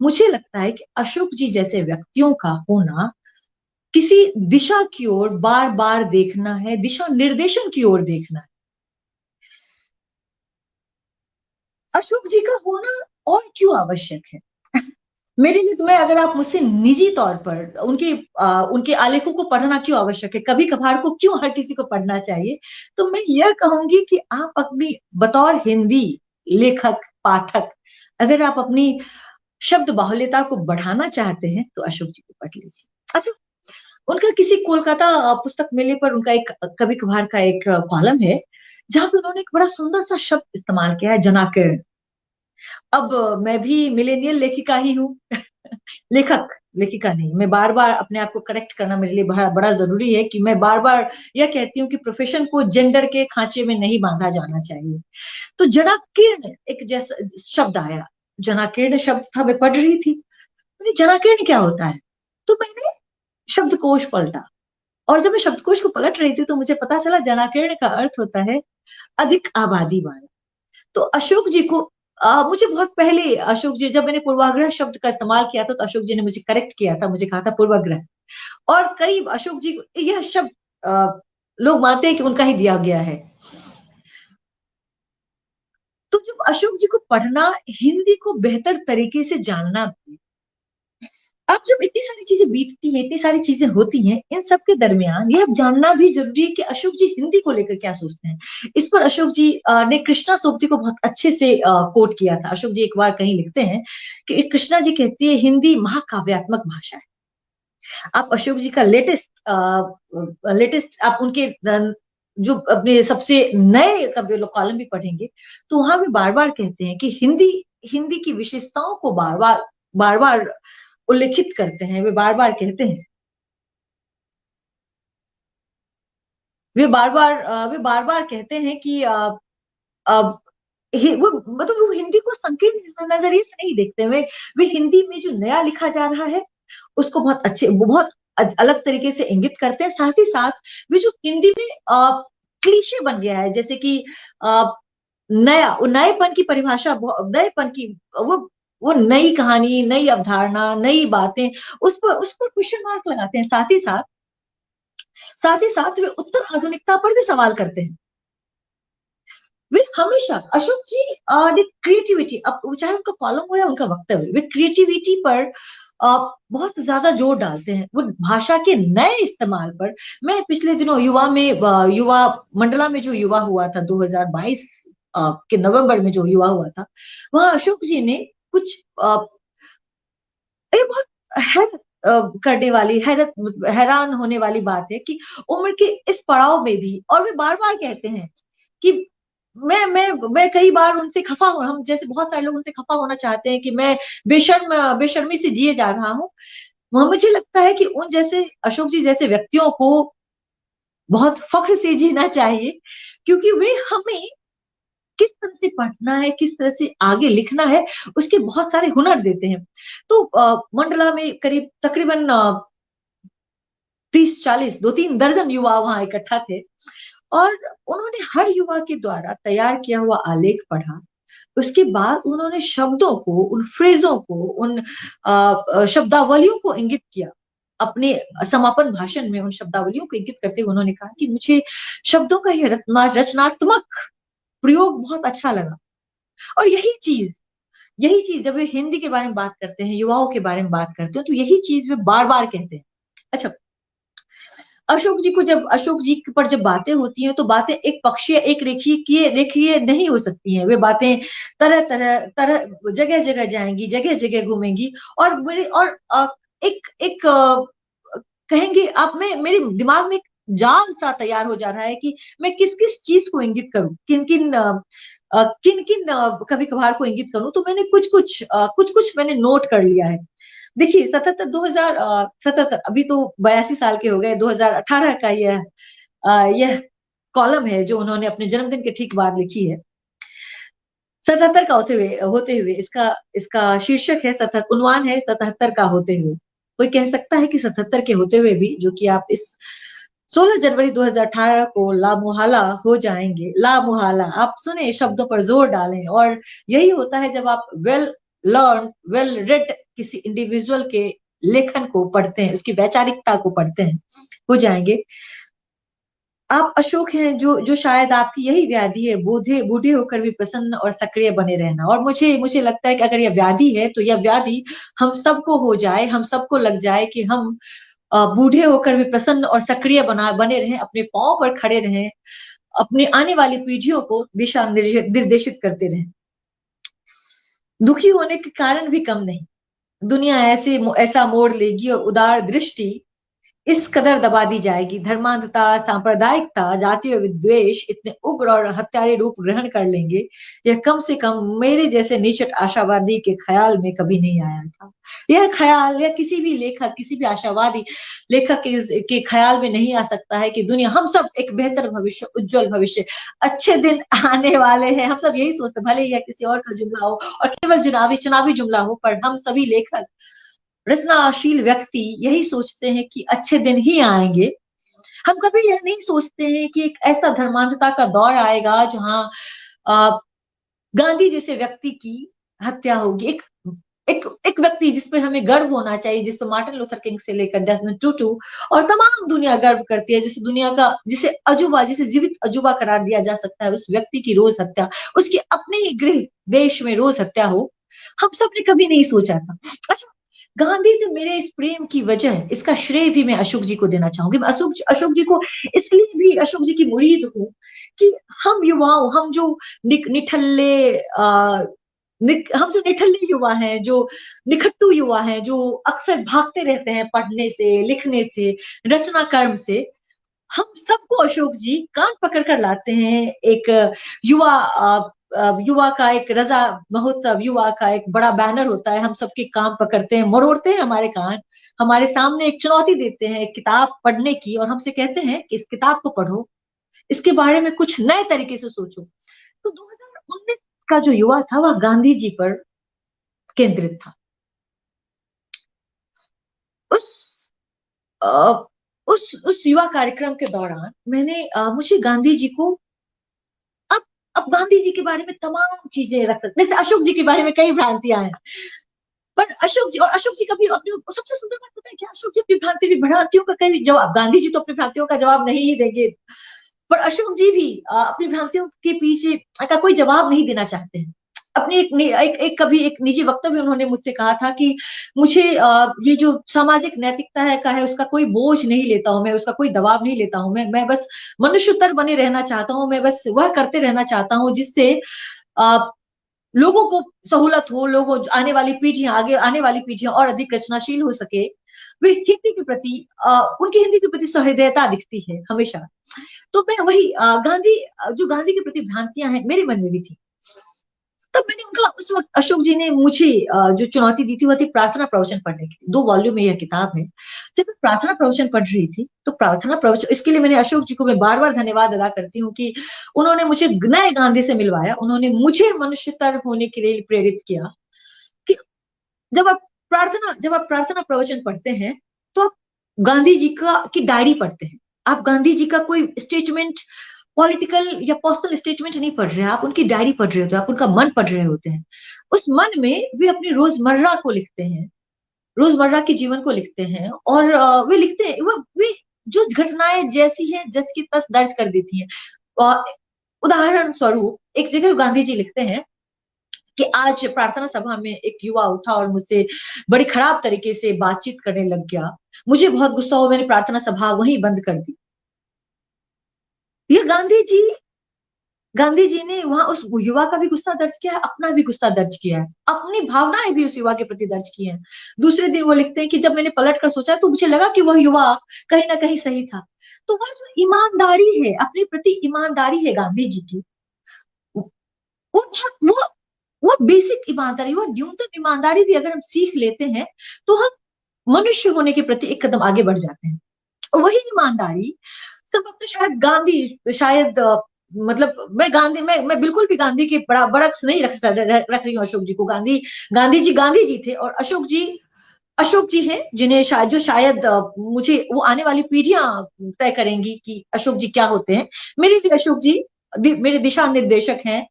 मुझे लगता है कि अशोक जी जैसे व्यक्तियों का होना किसी दिशा की ओर बार बार देखना है, दिशा निर्देशन की ओर देखना है। अशोक जी का होना और क्यों आवश्यक है मेरे लिए? तुम्हें, अगर आप मुझसे निजी तौर पर उनके आलेखों को पढ़ना क्यों आवश्यक है, कभी कभार को क्यों हर किसी को पढ़ना चाहिए, तो मैं यह कहूंगी कि आप अपनी बतौर हिंदी लेखक पाठक, अगर आप अपनी शब्द बाहुल्यता को बढ़ाना चाहते हैं तो अशोक जी को पढ़ लीजिए। अच्छा, उनका किसी कोलकाता पुस्तक मेले पर उनका एक कभी कभार का एक कॉलम है, जहां पे उन्होंने एक बड़ा सुंदर सा शब्द इस्तेमाल किया है, जनाकिरण। अब मैं भी मिलेनियल लेखिका ही हूँ लेखक, लेखिका नहीं। मैं बार बार अपने आप को करेक्ट करना मेरे लिए बड़ा बड़ा जरूरी है कि मैं बार बार यह कहती हूँ कि प्रोफेशन को जेंडर के खांचे में नहीं बांधा जाना चाहिए। तो जनाकीर्ण एक जैसा शब्द आया, जनाकीर्ण शब्द था, मैं पढ़ रही थी, मैंने जनाकीर्ण क्या होता है, तो मैंने शब्दकोश पलटा, और जब मैं शब्दकोश को पलट रही थी तो मुझे पता चला जनाकीर्ण का अर्थ होता है अधिक आबादी वाला। तो अशोक जी को मुझे बहुत पहले, अशोक जी, जब मैंने पूर्वाग्रह शब्द का इस्तेमाल किया था तो अशोक जी ने मुझे करेक्ट किया था, मुझे कहा था पूर्वाग्रह। और कई अशोक जी को यह शब्द लोग मानते हैं कि उनका ही दिया गया है। तो जब अशोक जी को पढ़ना, हिंदी को बेहतर तरीके से जानना भी, अब जब इतनी सारी चीजें बीतती हैं, इतनी सारी चीजें होती हैं, इन सब के दरमियान यह जानना भी जरूरी है कि अशोक जी हिंदी को लेकर क्या सोचते हैं। इस पर अशोक जी ने कृष्णा सोपती को बहुत अच्छे से कोट किया था। अशोक जी एक बार कहीं लिखते हैं कि कृष्णा जी कहती है, हिंदी महाकाव्यात्मक भाषा है। आप अशोक जी का लेटेस्ट आप उनके जो अपने सबसे नए कव्य कॉलम भी पढ़ेंगे तो वहां भी बार बार कहते हैं कि हिंदी हिंदी की विशेषताओं को बार बार उल्लेखित करते हैं। वे बार बार कहते हैं कि वो मतलब वो हिंदी को संकीर्ण नजरिए से नहीं देखते। वे हिंदी में जो नया लिखा जा रहा है उसको वो बहुत अलग तरीके से इंगित करते हैं। साथ ही साथ वे जो हिंदी में क्लीशे बन गया है, जैसे कि आ, नएपन की परिभाषा, नएपन की वो वो नई कहानी, नई अवधारणा, नई बातें, उस पर क्वेश्चन मार्क लगाते हैं। साथ ही साथ वे उत्तर आधुनिकता पर भी सवाल करते हैं। वे हमेशा, अशोक जी ने क्रिएटिविटी, अब चाहे उनका कॉलम हो या उनका वक्तव्य, वे क्रिएटिविटी पर बहुत ज्यादा जोर डालते हैं, वो भाषा के नए इस्तेमाल पर। मैं पिछले दिनों युवा मंडला में जो युवा हुआ था 2022 के नवंबर में जो युवा हुआ था, वहां अशोक जी ने कुछ ये बहुत हैरत करने वाली, हैरान होने वाली बात है कि उम्र के इस पड़ाव में भी, और वे बार बार कहते हैं कि मैं कई बार उनसे खफा हूं, हम जैसे बहुत सारे लोग उनसे खफा होना चाहते हैं कि मैं बेशर्मी से जिए जा रहा हूं। मुझे लगता है कि उन जैसे अशोक जी जैसे व्यक्तियों को बहुत फख्र से जीना चाहिए, क्योंकि वे हमें किस तरह से पढ़ना है, किस तरह से आगे लिखना है, उसके बहुत सारे हुनर देते हैं। तो मंडला में करीब तकरीबन 30-40, 2-3 दर्जन युवा वहां इकट्ठा थे, और उन्होंने हर युवा के द्वारा तैयार किया हुआ आलेख पढ़ा। उसके बाद उन्होंने शब्दों को, उन फ्रेजों को, उन शब्दावलियों को इंगित किया। अपने समापन भाषण में उन शब्दावलियों को इंगित करते हुए उन्होंने कहा कि मुझे शब्दों का यह रचनात्मक प्रयोग बहुत अच्छा लगा। और यही चीज जब वे हिंदी के बारे में बात करते हैं, युवाओं के बारे में बात करते हैं, तो यही चीज वे बार बार कहते हैं। अच्छा, अशोक जी पर जब बातें होती हैं तो बातें एक पक्षीय, एक रेखीय नहीं हो सकती हैं। वे बातें तरह तरह तरह जगह जगह जाएंगी, जगह जगह घूमेंगी। और मेरे और एक एक कहेंगे आप, में मेरे दिमाग में एक जाल सा तैयार हो जा रहा है कि मैं किस किस चीज को इंगित करूं, किन किन कभी कभार को इंगित करूं। तो मैंने कुछ कुछ मैंने नोट कर लिया है। देखिए, 77 अभी तो 82 साल के हो गए, 2018 का यह कॉलम है जो उन्होंने अपने जन्मदिन के ठीक बाद लिखी है। 77 का होते हुए इसका इसका शीर्षक है, उन्वान है 77 का होते हुए। कोई कह सकता है कि 77 के होते हुए भी, जो कि आप इस 16 जनवरी 2018 को लामुहाला हो जाएंगे। लामुहाला, आप सुने, शब्दों पर जोर डालें। और यही होता है जब आप वेल लर्न, वेल रेड किसी इंडिविजुअल के लेखन को पढ़ते हैं, उसकी वैचारिकता को पढ़ते हैं, हो जाएंगे। आप अशोक हैं, जो शायद आपकी यही व्याधि है, बूढ़े होकर भी प्रसन्न और सक्रिय बने रहना। और मुझे मुझे लगता है कि अगर यह व्याधि है तो यह व्याधि हम सबको हो जाए, हम सबको लग जाए कि हम बूढ़े होकर भी प्रसन्न और सक्रिय बने रहें, अपने पांव पर खड़े रहें, अपनी आने वाली पीढ़ियों को दिशा निर्देशित करते रहें। दुखी होने के कारण भी कम नहीं। दुनिया ऐसा मोड़ लेगी और उदार दृष्टि इस कदर दबा दी जाएगी, धर्मांधता, सांप्रदायिकता, जातीय विद्वेष इतने उग्र और हत्यारे रूप ग्रहण कर लेंगे, यह कम से कम मेरे जैसे निश्चित आशावादी के ख्याल में कभी नहीं आया था। यह ख्याल, या किसी भी लेखक, किसी भी आशावादी लेखक के ख्याल में नहीं आ सकता है कि दुनिया, हम सब एक बेहतर भविष्य, उज्जवल भविष्य, अच्छे दिन आने वाले हैं। हम सब यही सोचते, भले ही यह किसी और का जुमला हो और केवल चुनावी जुमला हो, पर हम सभी लेखक, रचनाशील व्यक्ति यही सोचते हैं कि अच्छे दिन ही आएंगे। हम कभी यह नहीं सोचते हैं कि एक ऐसा धर्मांधता का दौर आएगा जहां गांधी जैसे व्यक्ति की हत्या होगी। एक व्यक्ति जिस पर हमें गर्व होना चाहिए, जिस पर मार्टिन लूथर किंग से लेकर डेसमंड टूटू और तमाम दुनिया गर्व करती है, जिसे जीवित अजूबा करार दिया जा सकता है, उस व्यक्ति की रोज हत्या, उसकी अपने ही गृह देश में रोज हत्या हो, हम सब ने कभी नहीं सोचा था। अच्छा, गांधी से मेरे इस प्रेम की वजह, इसका श्रेय भी मैं अशोक जी को देना चाहूंगी। मैं अशोक जी को इसलिए भी अशोक जी की मुरीद हूँ कि हम युवाओं, हम जो निठल्ले हम जो निठल्ले युवा हैं, जो निखट्टू युवा हैं, जो अक्सर भागते रहते हैं पढ़ने से, लिखने से, रचना कर्म से, हम सबको अशोक जी कान पकड़ कर लाते हैं। एक युवा युवा का एक रजा महोत्सव, युवा का एक बड़ा बैनर होता है, हम सबके कान पकड़ते हैं, मरोड़ते हैं हमारे कान, हमारे सामने एक चुनौती देते हैं किताब पढ़ने की, और हमसे कहते हैं कि इस किताब को पढ़ो, इसके बारे में कुछ नए तरीके से सोचो। तो 2019 का जो युवा था वह गांधी जी पर केंद्रित था। उस अ, उस युवा कार्यक्रम के दौरान मुझे गांधी जी को, अब अब गांधी जी के बारे में तमाम चीजें रख सकते, जैसे अशोक जी के बारे में कई भ्रांतियां हैं, पर अशोक जी का भी अपने, सबसे सुंदर बात पता है क्या, अशोक जी अपनी भ्रांतियों का कई जवाब, गांधी जी तो अपनी भ्रांतियों का जवाब नहीं ही देंगे, पर अशोक जी भी अपनी भ्रांतियों के पीछे का कोई जवाब नहीं देना चाहते हैं। अपनी कभी एक निजी वक्तव्य में उन्होंने मुझसे कहा था कि मुझे ये जो सामाजिक नैतिकता है उसका कोई बोझ नहीं लेता हूं मैं, उसका कोई दबाव नहीं लेता हूं मैं बस मनुष्यतर बने रहना चाहता हूं, मैं बस वह करते रहना चाहता हूं जिससे लोगों को सहूलत हो, आगे आने वाली पीढ़ियां और अधिक रचनाशील हो सके। वे हिंदी के प्रति उनकी हिंदी के प्रति सहृदयता दिखती है हमेशा। तो मैं वही जो गांधी के प्रति भ्रांतियां हैं मेरे मन में भी थी। तब मैंने उनका, उस वक्त अशोक जी ने मुझे जो चुनौती दी थी वह थी प्रार्थना प्रवचन पढ़ने की। 2 वॉल्यूम में यह किताब है। जब मैं प्रार्थना प्रवचन पढ़ रही थी तो प्रार्थना प्रवचन, इसके लिए मैंने अशोक जी को मैं बार बार धन्यवाद अदा करती हूँ कि उन्होंने मुझे नए गांधी से मिलवाया, उन्होंने मुझे मनुष्यतर होने के लिए प्रेरित किया कि जब आप प्रार्थना प्रवचन पढ़ते हैं तो आप गांधी जी की डायरी पढ़ते हैं। आप गांधी जी का कोई स्टेटमेंट, पॉलिटिकल या पर्सनल स्टेटमेंट नहीं पढ़ रहे हैं, आप उनकी डायरी पढ़ रहे होते हैं, आप उनका मन पढ़ रहे होते हैं। उस मन में वे अपनी रोजमर्रा को लिखते हैं, रोजमर्रा के जीवन को लिखते हैं, और वे लिखते हैं, वे जो घटनाएं जैसी हैं जस की तस दर्ज कर देती हैं। उदाहरण स्वरूप एक जगह गांधी जी लिखते हैं कि आज प्रार्थना सभा में एक युवा उठा और मुझसे बड़ी खराब तरीके से बातचीत करने लग गया। मुझे बहुत गुस्सा हुआ, मैंने प्रार्थना सभा वहीं बंद कर दी। ये गांधी जी ने वहां उस युवा का भी गुस्सा दर्ज किया है, अपना भी गुस्सा दर्ज किया है, अपनी भावनाएं भी उस युवा के प्रति दर्ज की हैं। दूसरे दिन वो लिखते हैं कि जब मैंने पलट कर सोचा तो मुझे लगा कि वह युवा कहीं ना कहीं सही था। तो वह जो ईमानदारी है, अपने प्रति ईमानदारी है गांधी जी की, वो बहुत वो बेसिक ईमानदारी, वो न्यूनतम ईमानदारी भी अगर हम सीख लेते हैं तो हम मनुष्य होने के प्रति एक कदम आगे बढ़ जाते हैं। और वही ईमानदारी सब वक्त शायद गांधी, शायद मतलब मैं बिल्कुल भी गांधी के बड़ा बड़क्स नहीं रख रही हूँ अशोक जी को। गांधी जी थे, और अशोक जी हैं जिन्हें शायद, जो शायद मुझे वो आने वाली पीढ़ियां तय करेंगी कि अशोक जी क्या होते हैं। मेरे लिए अशोक जी मेरे दिशा निर्देशक हैं,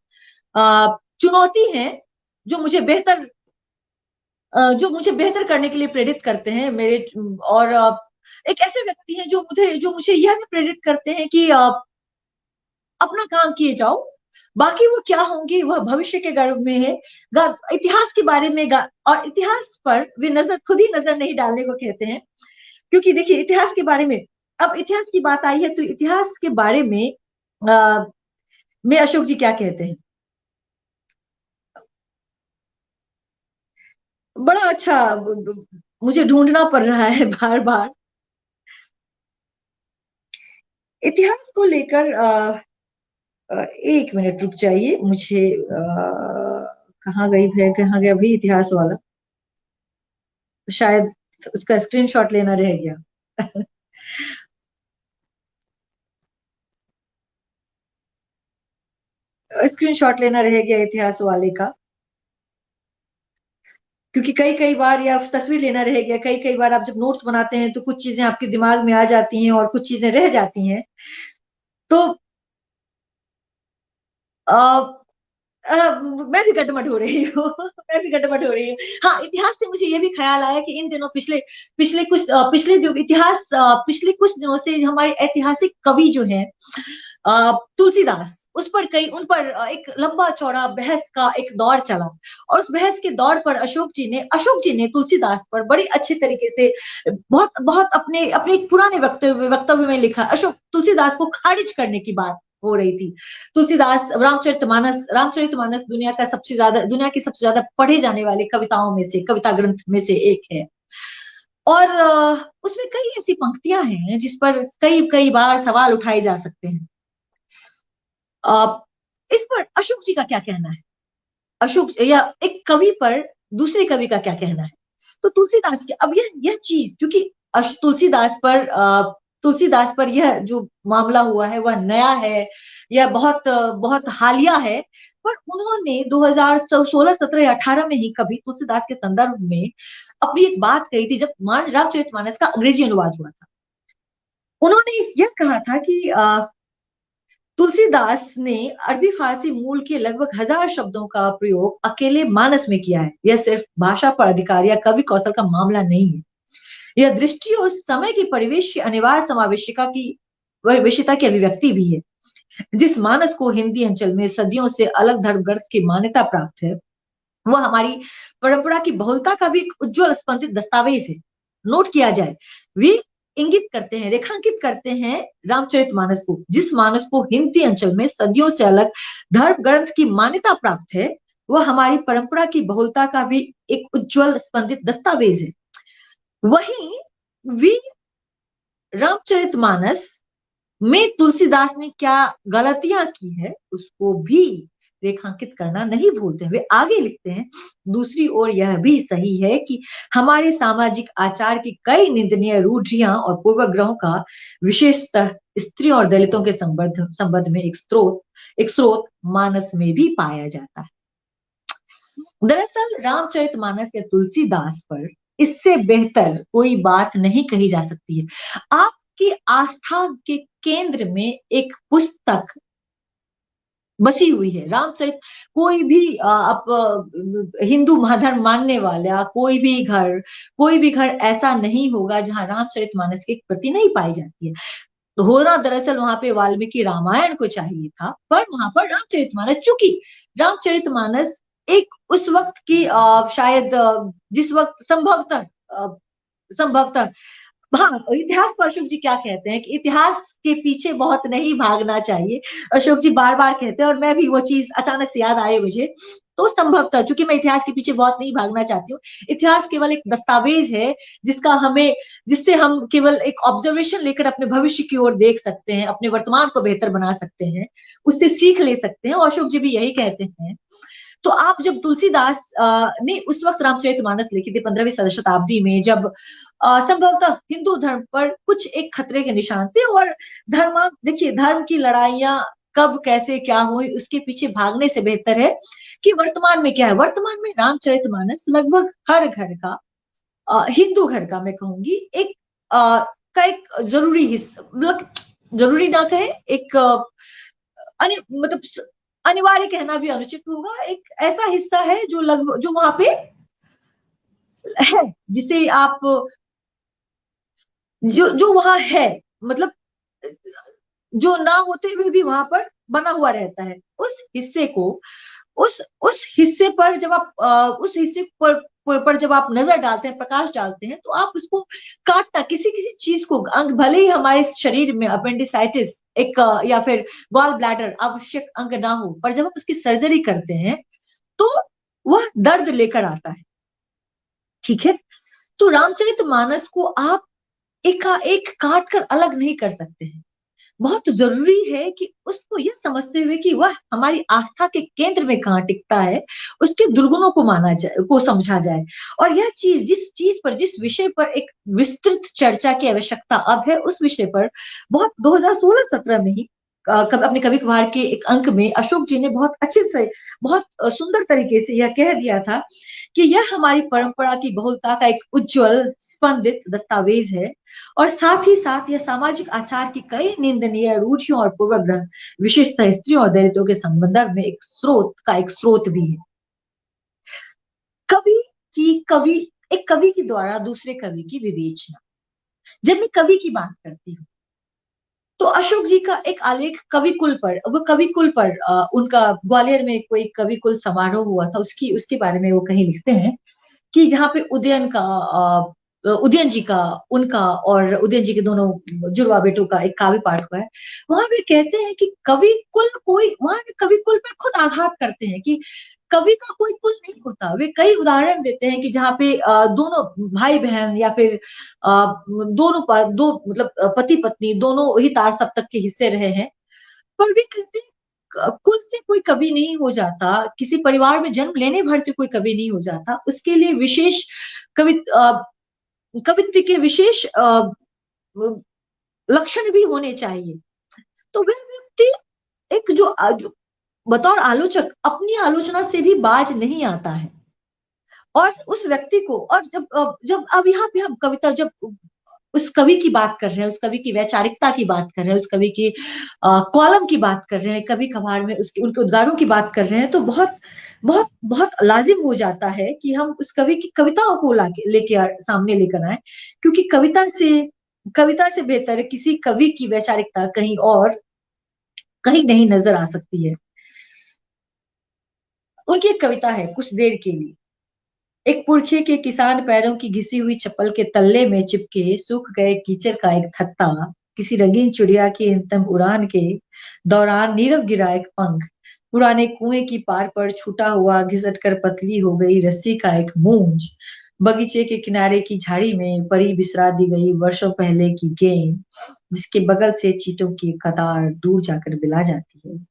चुनौती है, जो मुझे बेहतर जो मुझे बेहतर करने के लिए प्रेरित करते हैं मेरे। और एक ऐसे व्यक्ति हैं जो मुझे यह भी प्रेरित करते हैं कि अपना काम किए जाओ, बाकी वो क्या होंगे वह भविष्य के गर्भ में है। इतिहास के बारे में और इतिहास पर वे खुद ही नजर नहीं डालने को कहते हैं। क्योंकि देखिए इतिहास के बारे में, अब इतिहास की बात आई है तो इतिहास के बारे में अशोक जी क्या कहते हैं, बड़ा अच्छा मुझे ढूंढना पड़ रहा है बार बार इतिहास को लेकर। एक मिनट रुक जाइए, मुझे कहाँ गया भाई इतिहास वाला, शायद उसका स्क्रीनशॉट लेना रह गया। स्क्रीनशॉट लेना रह गया इतिहास वाले का, क्योंकि कई कई बार, या तस्वीर लेना रह गया, कई कई बार आप जब नोट्स बनाते हैं तो कुछ चीजें आपके दिमाग में आ जाती हैं और कुछ चीजें रह जाती हैं। तो मैं भी गटमट हो रही हूँ। मैं भी गटमट हो रही हूँ। हाँ, इतिहास से मुझे ये भी ख्याल आया कि इन दिनों पिछले पिछले जो इतिहास, पिछले कुछ दिनों से हमारे ऐतिहासिक कवि जो हैं, तुलसीदास, उन पर एक लंबा चौड़ा बहस का एक दौर चला। और उस बहस के दौर पर अशोक जी ने तुलसीदास पर बड़ी अच्छे तरीके से बहुत बहुत अपने अपने एक पुराने वक्तव्य में लिखा। अशोक तुलसीदास को खारिज करने की बात हो रही थी। तुलसीदास रामचरितमानस दुनिया की सबसे ज्यादा पढ़े जाने वाले कविताओं में से, कविता ग्रंथ में से एक है। और उसमें कई ऐसी पंक्तियां हैं जिस पर कई कई बार सवाल उठाए जा सकते हैं। इस पर अशोक जी का क्या कहना है, अशोक या एक कवि पर दूसरे कवि का क्या कहना है। तो तुलसीदास के, अब यह चीज, क्योंकि तुलसीदास पर यह जो मामला हुआ है वह नया है, यह बहुत बहुत हालिया है। पर उन्होंने 2016, 17 या 18 में ही कभी तुलसीदास के संदर्भ में अपनी एक बात कही थी, जब रामचरितमानस का अंग्रेजी अनुवाद हुआ था। उन्होंने यह कहा था कि तुलसीदास ने अरबी फारसी मूल के लगभग 1000 शब्दों का प्रयोग अकेले मानस में किया है। यह सिर्फ भाषा पर अधिकार या कवि कौशल का मामला नहीं है। यह दृष्टि और समय के परिवेश की अनिवार्य समावेशिता की अभिव्यक्ति भी है। जिस मानस को हिंदी अंचल में सदियों से अलग धर्म ग्रंथ की मान्यता प्राप्त है, वह हमारी परंपरा की बहुलता का भी एक उज्जवल स्पंदित दस्तावेज है। नोट किया जाए, वे इंगित करते हैं, रेखांकित करते हैं रामचरितमानस को, जिस मानस को हिंदी अंचल में सदियों से अलग धर्म ग्रंथ की मान्यता प्राप्त है, वह हमारी परंपरा की बहुलता का भी एक उज्जवल स्पंदित दस्तावेज है। वहीं वी रामचरितमानस में तुलसीदास ने क्या गलतियां की है उसको भी रेखांकित करना नहीं भूलते। वे आगे लिखते हैं, दूसरी ओर यह भी सही है कि हमारे सामाजिक आचार की कई निंदनीय रूढ़ियां और पूर्वग्रहों का विशेषतः स्त्री और दलितों के संबंध में एक स्रोत मानस में भी पाया जाता है। दरअसल रामचरितमानस या तुलसीदास पर इससे बेहतर कोई बात नहीं कही जा सकती है। आपकी आस्था के केंद्र में एक पुस्तक बसी हुई है। रामचरित, कोई भी आप हिंदू महाधर्म मानने वाला कोई भी घर ऐसा नहीं होगा जहां रामचरितमानस की प्रति नहीं पाई जाती है। तो होना दरअसल वहां पे वाल्मीकि रामायण को चाहिए था, पर वहां पर रामचरितमानस, चूंकि रामचरितमानस एक उस वक्त की शायद जिस वक्त संभवतः हाँ, इतिहास पर अशोक जी क्या कहते हैं कि इतिहास के पीछे बहुत नहीं भागना चाहिए। अशोक जी बार बार कहते हैं और मैं भी वो चीज अचानक से याद आई मुझे। तो संभवतः, चूंकि मैं इतिहास के पीछे बहुत नहीं भागना चाहती हूँ, इतिहास केवल एक दस्तावेज है जिसका हमें जिससे हम केवल एक ऑब्जर्वेशन लेकर अपने भविष्य की ओर देख सकते हैं, अपने वर्तमान को बेहतर बना सकते हैं, उससे सीख ले सकते हैं, और अशोक जी भी यही कहते हैं। तो आप जब तुलसीदास ने उस वक्त रामचरितमानस लिखी थी 15वीं शताब्दी में, जब संभवतः हिंदू धर्म पर कुछ एक खतरे के निशान थे, और देखिए धर्म की लड़ाइयां कब कैसे क्या हुई उसके पीछे भागने से बेहतर है कि वर्तमान में क्या है। वर्तमान में रामचरितमानस लगभग हर घर का, हिंदू घर का मैं कहूंगी, एक का एक जरूरी हिस्सा, मतलब जरूरी ना कहे, एक मतलब अनिवार्य कहना भी अनुचित होगा, एक ऐसा हिस्सा है जो लगभग जो वहां पे है, जिसे आप जो जो वहां है, मतलब जो ना होते हुए भी वहां पर बना हुआ रहता है। उस हिस्से को उस हिस्से पर जब आप उस हिस्से पर जब आप नजर डालते हैं, प्रकाश डालते हैं, तो आप उसको काटना, किसी किसी चीज को, अंग भले ही हमारे शरीर में अपेंडिसाइटिस एक या फिर गॉल ब्लैडर आवश्यक अंग ना हो, पर जब आप उसकी सर्जरी करते हैं तो वह दर्द लेकर आता है। ठीक है, तो रामचरितमानस को आप एकाएक काट कर अलग नहीं कर सकते हैं। बहुत जरूरी है कि उसको यह समझते हुए कि वह हमारी आस्था के केंद्र में कहाँ टिकता है, उसके दुर्गुणों को माना जाए, को समझा जाए। और यह चीज, जिस चीज पर, जिस विषय पर एक विस्तृत चर्चा की आवश्यकता अब है, उस विषय पर बहुत 2016-17 में ही अपने कवि कभार के एक अंक में अशोक जी ने बहुत अच्छे से, बहुत सुंदर तरीके से यह कह दिया था कि यह हमारी परंपरा की बहुलता का एक उज्जवल स्पंदित दस्तावेज है, और साथ ही साथ यह सामाजिक आचार की कई निंदनीय रूढ़ियों और पूर्वग्रह, विशेषतः स्त्रियों और दलितों के संदर्भ में एक स्रोत भी है। कवि कवि एक कवि के द्वारा दूसरे कवि की विवेचना, जब मैं कवि की बात करती हूँ तो अशोक जी का एक आलेख कवि कुल पर, वो कवि कुल पर उनका ग्वालियर में कोई कवि कुल समारोह हुआ था, उसकी उसके बारे में वो कहीं लिखते हैं कि जहाँ पे उदयन जी का, उनका और उदयन जी के दोनों जुड़वा बेटों का एक काव्य पाठ हुआ है। वहां पे कहते हैं कि कवि कुल कोई, वहां पे कवि कुल पर खुद आघात करते हैं कि कवि का कोई कुल नहीं होता। वे कई उदाहरण देते हैं कि जहाँ पे दोनों भाई बहन या फिर दो मतलब पति पत्नी दोनों ही तार सप्तक के हिस्से रहे हैं, पर वे कहते हैं कुल से कोई कवि नहीं हो जाता, किसी परिवार में जन्म लेने भर से कोई कवि नहीं हो जाता, उसके लिए विशेष कवि कवित्व के विशेष लक्षण भी होने चाहिए। तो वह व्यक्ति एक जो बतौर आलोचक अपनी आलोचना से भी बाज नहीं आता है, और उस व्यक्ति को, और जब अब यहाँ पे हम कविता, जब उस कवि की बात कर रहे हैं, उस कवि की वैचारिकता की बात कर रहे हैं, उस कवि की कॉलम की बात कर रहे हैं, कवि कभार में उसके उनके उद्गारों की बात कर रहे हैं, तो बहुत बहुत बहुत लाजिम हो जाता है कि हम उस कवि की कविताओं को सामने लेकर आए, क्योंकि कविता से बेहतर किसी कवि की वैचारिकता कहीं और कहीं नहीं नजर आ सकती है। उनकी एक कविता है, कुछ देर के लिए। एक पुरखे के किसान पैरों की घिसी हुई चप्पल के तल्ले में चिपके सूख गए कीचड़ का एक थत्ता, किसी रंगीन चिड़िया की अंतिम उड़ान के दौरान नीरव गिरा एक पंख, पुराने कुएं की पार पर छूटा हुआ घिसट कर पतली हो गई रस्सी का एक मूंज, बगीचे के किनारे की झाड़ी में पड़ी बिसरा दी गई वर्षों पहले की गेंद, जिसके बगल से चींटों की एक कतार दूर जाकर बिला जाती है।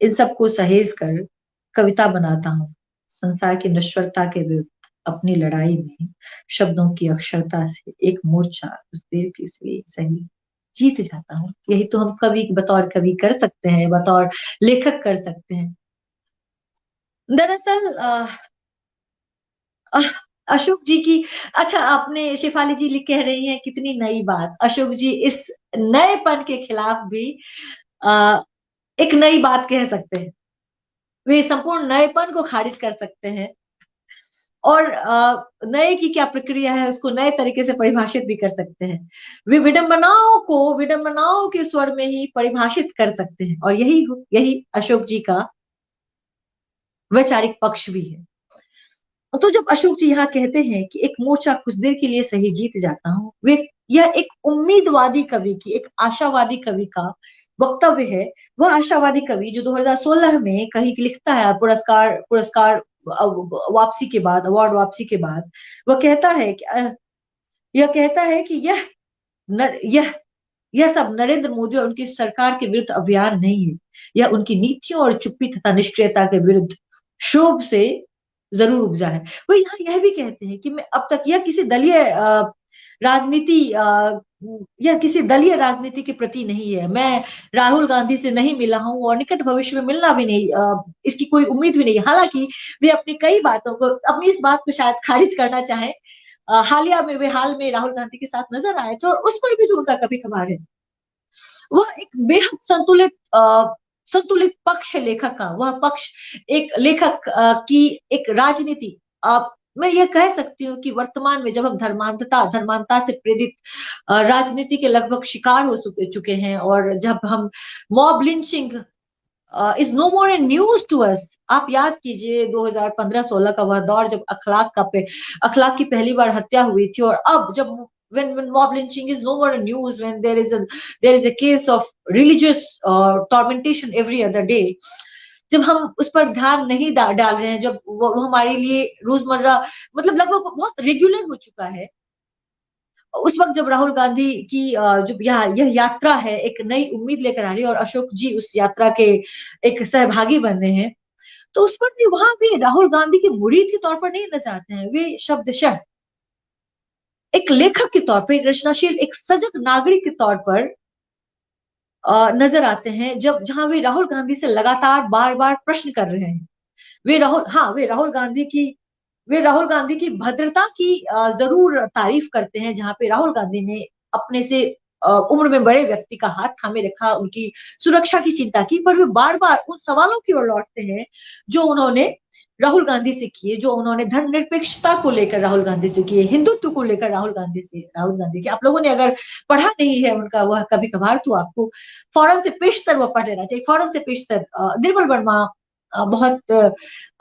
इन सबको सहेज कर कविता बनाता हूँ, संसार की नश्वरता के विरुद्ध अपनी लड़ाई में शब्दों की अक्षरता से एक मोर्चा उस देर के लिए सही जीत जाता हूँ। यही तो हम कवि बतौर कवि कर सकते हैं, बतौर लेखक कर सकते हैं। दरअसल अह, अशोक जी की, अच्छा आपने, शेफाली जी लिख कह रही हैं कितनी नई बात, अशोक जी इस नएपन के खिलाफ भी आ, एक नई बात कह सकते हैं, वे संपूर्ण नएपन को खारिज कर सकते हैं, और नए की क्या प्रक्रिया है उसको नए तरीके से परिभाषित भी कर सकते हैं। वे विडंबनाओं को विडंबनाओं के स्वर में ही परिभाषित कर सकते हैं, और यही यही अशोक जी का वैचारिक पक्ष भी है। तो जब अशोक जी यहाँ कहते हैं कि एक मोर्चा कुछ देर के लिए सही जीत जाता हूँ, वे यह एक उम्मीदवादी कवि की, एक आशावादी कवि का वक्तव्य है। वह आशावादी कवि जो 2016 में कहीं लिखता है पुरस्कार पुरस्कार वापसी के बाद, अवार्ड वापसी के बाद, वह कहता है कि यह कहता है कि यह सब नरेंद्र मोदी और उनकी सरकार के विरुद्ध अभियान नहीं है, यह उनकी नीतियों और चुप्पी तथा निष्क्रियता के विरुद्ध क्षोभ से जरूर उपजा है। वो यहाँ यह भी कहते हैं कि मैं अब तक यह किसी दलीय राजनीति यह किसी दलीय राजनीति के प्रति नहीं है। मैं राहुल गांधी से नहीं मिला हूं और निकट भविष्य में मिलना भी नहीं, इसकी कोई उम्मीद भी नहीं। हालांकि वे अपनी कई बातों को, अपनी इस बात को शायद खारिज करना चाहें। हालिया में वे हाल में राहुल गांधी के साथ नजर आए थे और उस पर भी जो उनका कभी कभार है, वह एक बेहद संतुलित पक्ष है लेखक का। वह पक्ष एक लेखक की एक राजनीति, मैं ये कह सकती हूँ कि वर्तमान में जब हम धर्मांधता से प्रेरित राजनीति के लगभग शिकार हो चुके हैं, और जब हम mob lynching is no more a news to us. आप याद कीजिए 2015-16 का वह दौर जब अखलाक की पहली बार हत्या हुई थी, और अब जब when mob lynching is no more a news, when there is a case of religious tormentation every other day, जब हम उस पर ध्यान नहीं डाल रहे हैं, जब वो हमारे लिए रोजमर्रा, मतलब लगभग बहुत रेगुलर हो चुका है, उस वक्त जब राहुल गांधी की जो यह यात्रा है एक नई उम्मीद लेकर आ रही है और अशोक जी उस यात्रा के एक सहभागी बन रहे हैं, तो उस पर भी वहां भी राहुल गांधी के मुरीद के तौर पर नहीं नजर आते हैं। वे शब्दशः एक लेखक के तौर पर, एक रचनाशील, एक सजग नागरिक के तौर पर नजर आते हैं, जहां वे राहुल गांधी से लगातार बार बार प्रश्न कर रहे हैं। वे राहुल गांधी की भद्रता की जरूर तारीफ करते हैं, जहां पे राहुल गांधी ने अपने से उम्र में बड़े व्यक्ति का हाथ थामे रखा, उनकी सुरक्षा की चिंता की। पर वे बार बार उन सवालों की ओर लौटते हैं जो उन्होंने राहुल गांधी से किए, जो उन्होंने धर्मनिरपेक्षता को लेकर राहुल गांधी से किए, हिंदुत्व को लेकर राहुल गांधी के। आप लोगों ने अगर पढ़ा नहीं है उनका वह कभी कभार, तो आपको फौरन से पेशतर वह पढ़ लेना चाहिए, फौरन से पेशतर। निर्मल वर्मा बहुत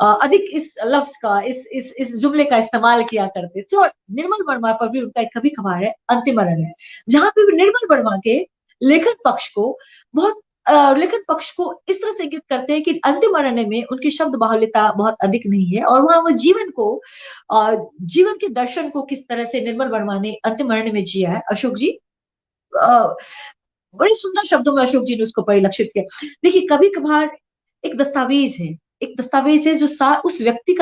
अधिक इस लफ्ज का, इस जुमले का इस्तेमाल किया करते थे, और निर्मल वर्मा पर भी उनका कभी कभार है अंतिमरण है, जहां पे भी निर्मल वर्मा के लेखन पक्ष को इस तरह से इंगित करते हैं कि अंतिम अरण्य में उनकी शब्द बाहुल्यता बहुत अधिक नहीं है, और वहां वो जीवन के दर्शन को किस तरह से निर्मल वर्मा ने अंतिम अरण्य में जिया है, अशोक जी बड़े सुंदर शब्दों में अशोक जी ने उसको परिलक्षित किया। देखिए, कभी कभार एक दस्तावेज है जो उस व्यक्ति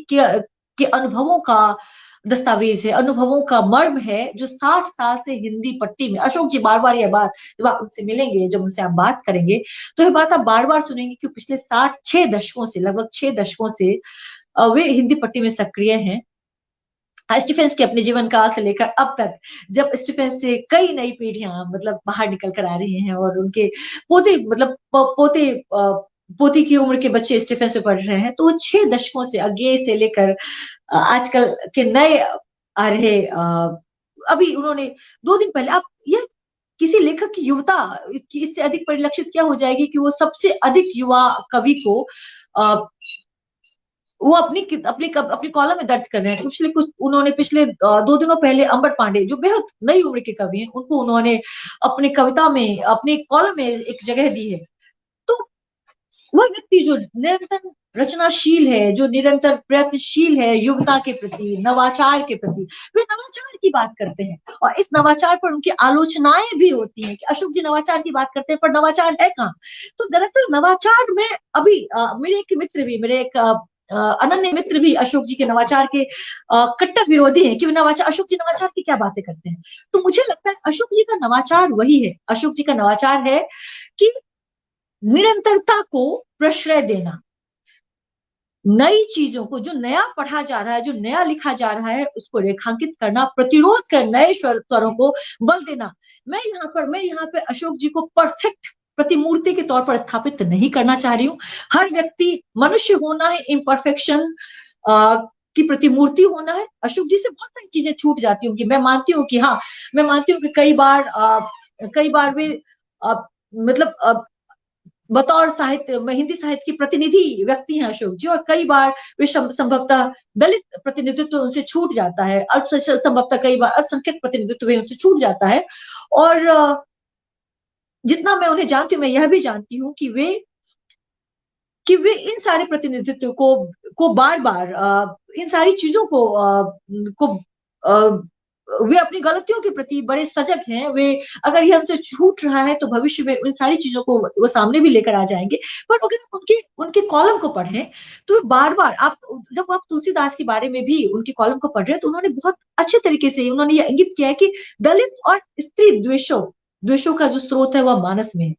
के अनुभवों का दस्तावेज है, अनुभवों का मर्म है, जो 60 साल से हिंदी पट्टी में, अशोक जी बार बार यह बात, जब आप उनसे मिलेंगे, जब उनसे आप बात करेंगे, तो यह बात आप बार बार सुनेंगे कि पिछले 6 दशकों से, लगभग 6 दशकों से वे हिंदी पट्टी में सक्रिय हैं। स्टीफेंस के अपने जीवन काल से लेकर अब तक, जब स्टीफेंस से कई नई पीढ़ियां मतलब बाहर निकल कर आ रही हैं, और उनके पोते, मतलब पोती की उम्र के बच्चे स्टीफेंस से पढ़ रहे हैं, तो वो 6 दशकों से आगे से लेकर आजकल के नए आ रहे, अभी उन्होंने 2 दिन पहले, आप यह किसी लेखक की युवता की इससे अधिक परिलक्षित क्या हो जाएगी कि वो सबसे अधिक युवा कवि को वो अपनी कॉलम में दर्ज कर रहे हैं। पिछले 2 दिनों पहले अंबर पांडे, जो बेहद नई उम्र के कवि हैं, उनको उन्होंने अपनी कविता में, अपनी कॉलम में एक जगह दी है। तो वह व्यक्ति जो निरंतर रचनाशील है, जो निरंतर प्रयत्नशील है युवता के प्रति, नवाचार के प्रति, वे नवाचार की बात करते हैं, और इस नवाचार पर उनकी आलोचनाएं भी होती हैं कि अशोक जी नवाचार की बात करते हैं, पर नवाचार है कहाँ। तो दरअसल नवाचार में अभी मेरे एक अनन्य मित्र भी अशोक जी के नवाचार के कट्टर विरोधी हैं कि अशोक जी नवाचार की क्या बातें करते हैं। तो मुझे लगता है अशोक जी का नवाचार वही है, अशोक जी का नवाचार है कि निरंतरता को प्रश्रय देना, नई चीजों को, जो नया पढ़ा जा रहा है, जो नया लिखा जा रहा है, उसको रेखांकित करना, प्रतिरोध कर नए स्वरों को बल देना। मैं यहाँ पे अशोक जी को परफेक्ट प्रतिमूर्ति के तौर पर स्थापित नहीं करना चाह रही हूँ। हर व्यक्ति मनुष्य होना है, इम्परफेक्शन की प्रतिमूर्ति होना है। अशोक जी से बहुत सारी चीजें छूट जाती होंगी, मैं मानती हूँ कि कई बार वे मतलब बतौर साहित्य में हिंदी साहित्य के प्रतिनिधि व्यक्ति हैं अशोक जी, और कई बार वे संभवतः दलित प्रतिनिधित्व उनसे छूट जाता है, संभवतः कई बार अल्पसंख्यक प्रतिनिधित्व भी उनसे छूट जाता है। और जितना मैं उन्हें जानती हूँ, मैं यह भी जानती हूँ कि वे इन सारे प्रतिनिधित्व को बार बार इन सारी चीजों को वे अपनी गलतियों के प्रति बड़े सजग हैं। वे अगर ये हमसे छूट रहा है तो भविष्य में उन सारी चीजों को वो सामने भी लेकर आ जाएंगे। पर अगर आप उनके उनके कॉलम को पढ़ें तो बार बार आप, जब आप तुलसीदास के बारे में भी उनके कॉलम को पढ़ रहे हैं तो उन्होंने बहुत अच्छे तरीके से उन्होंने ये इंगित किया है कि दलित और स्त्री द्वेषों का जो स्रोत है वह मानस में है।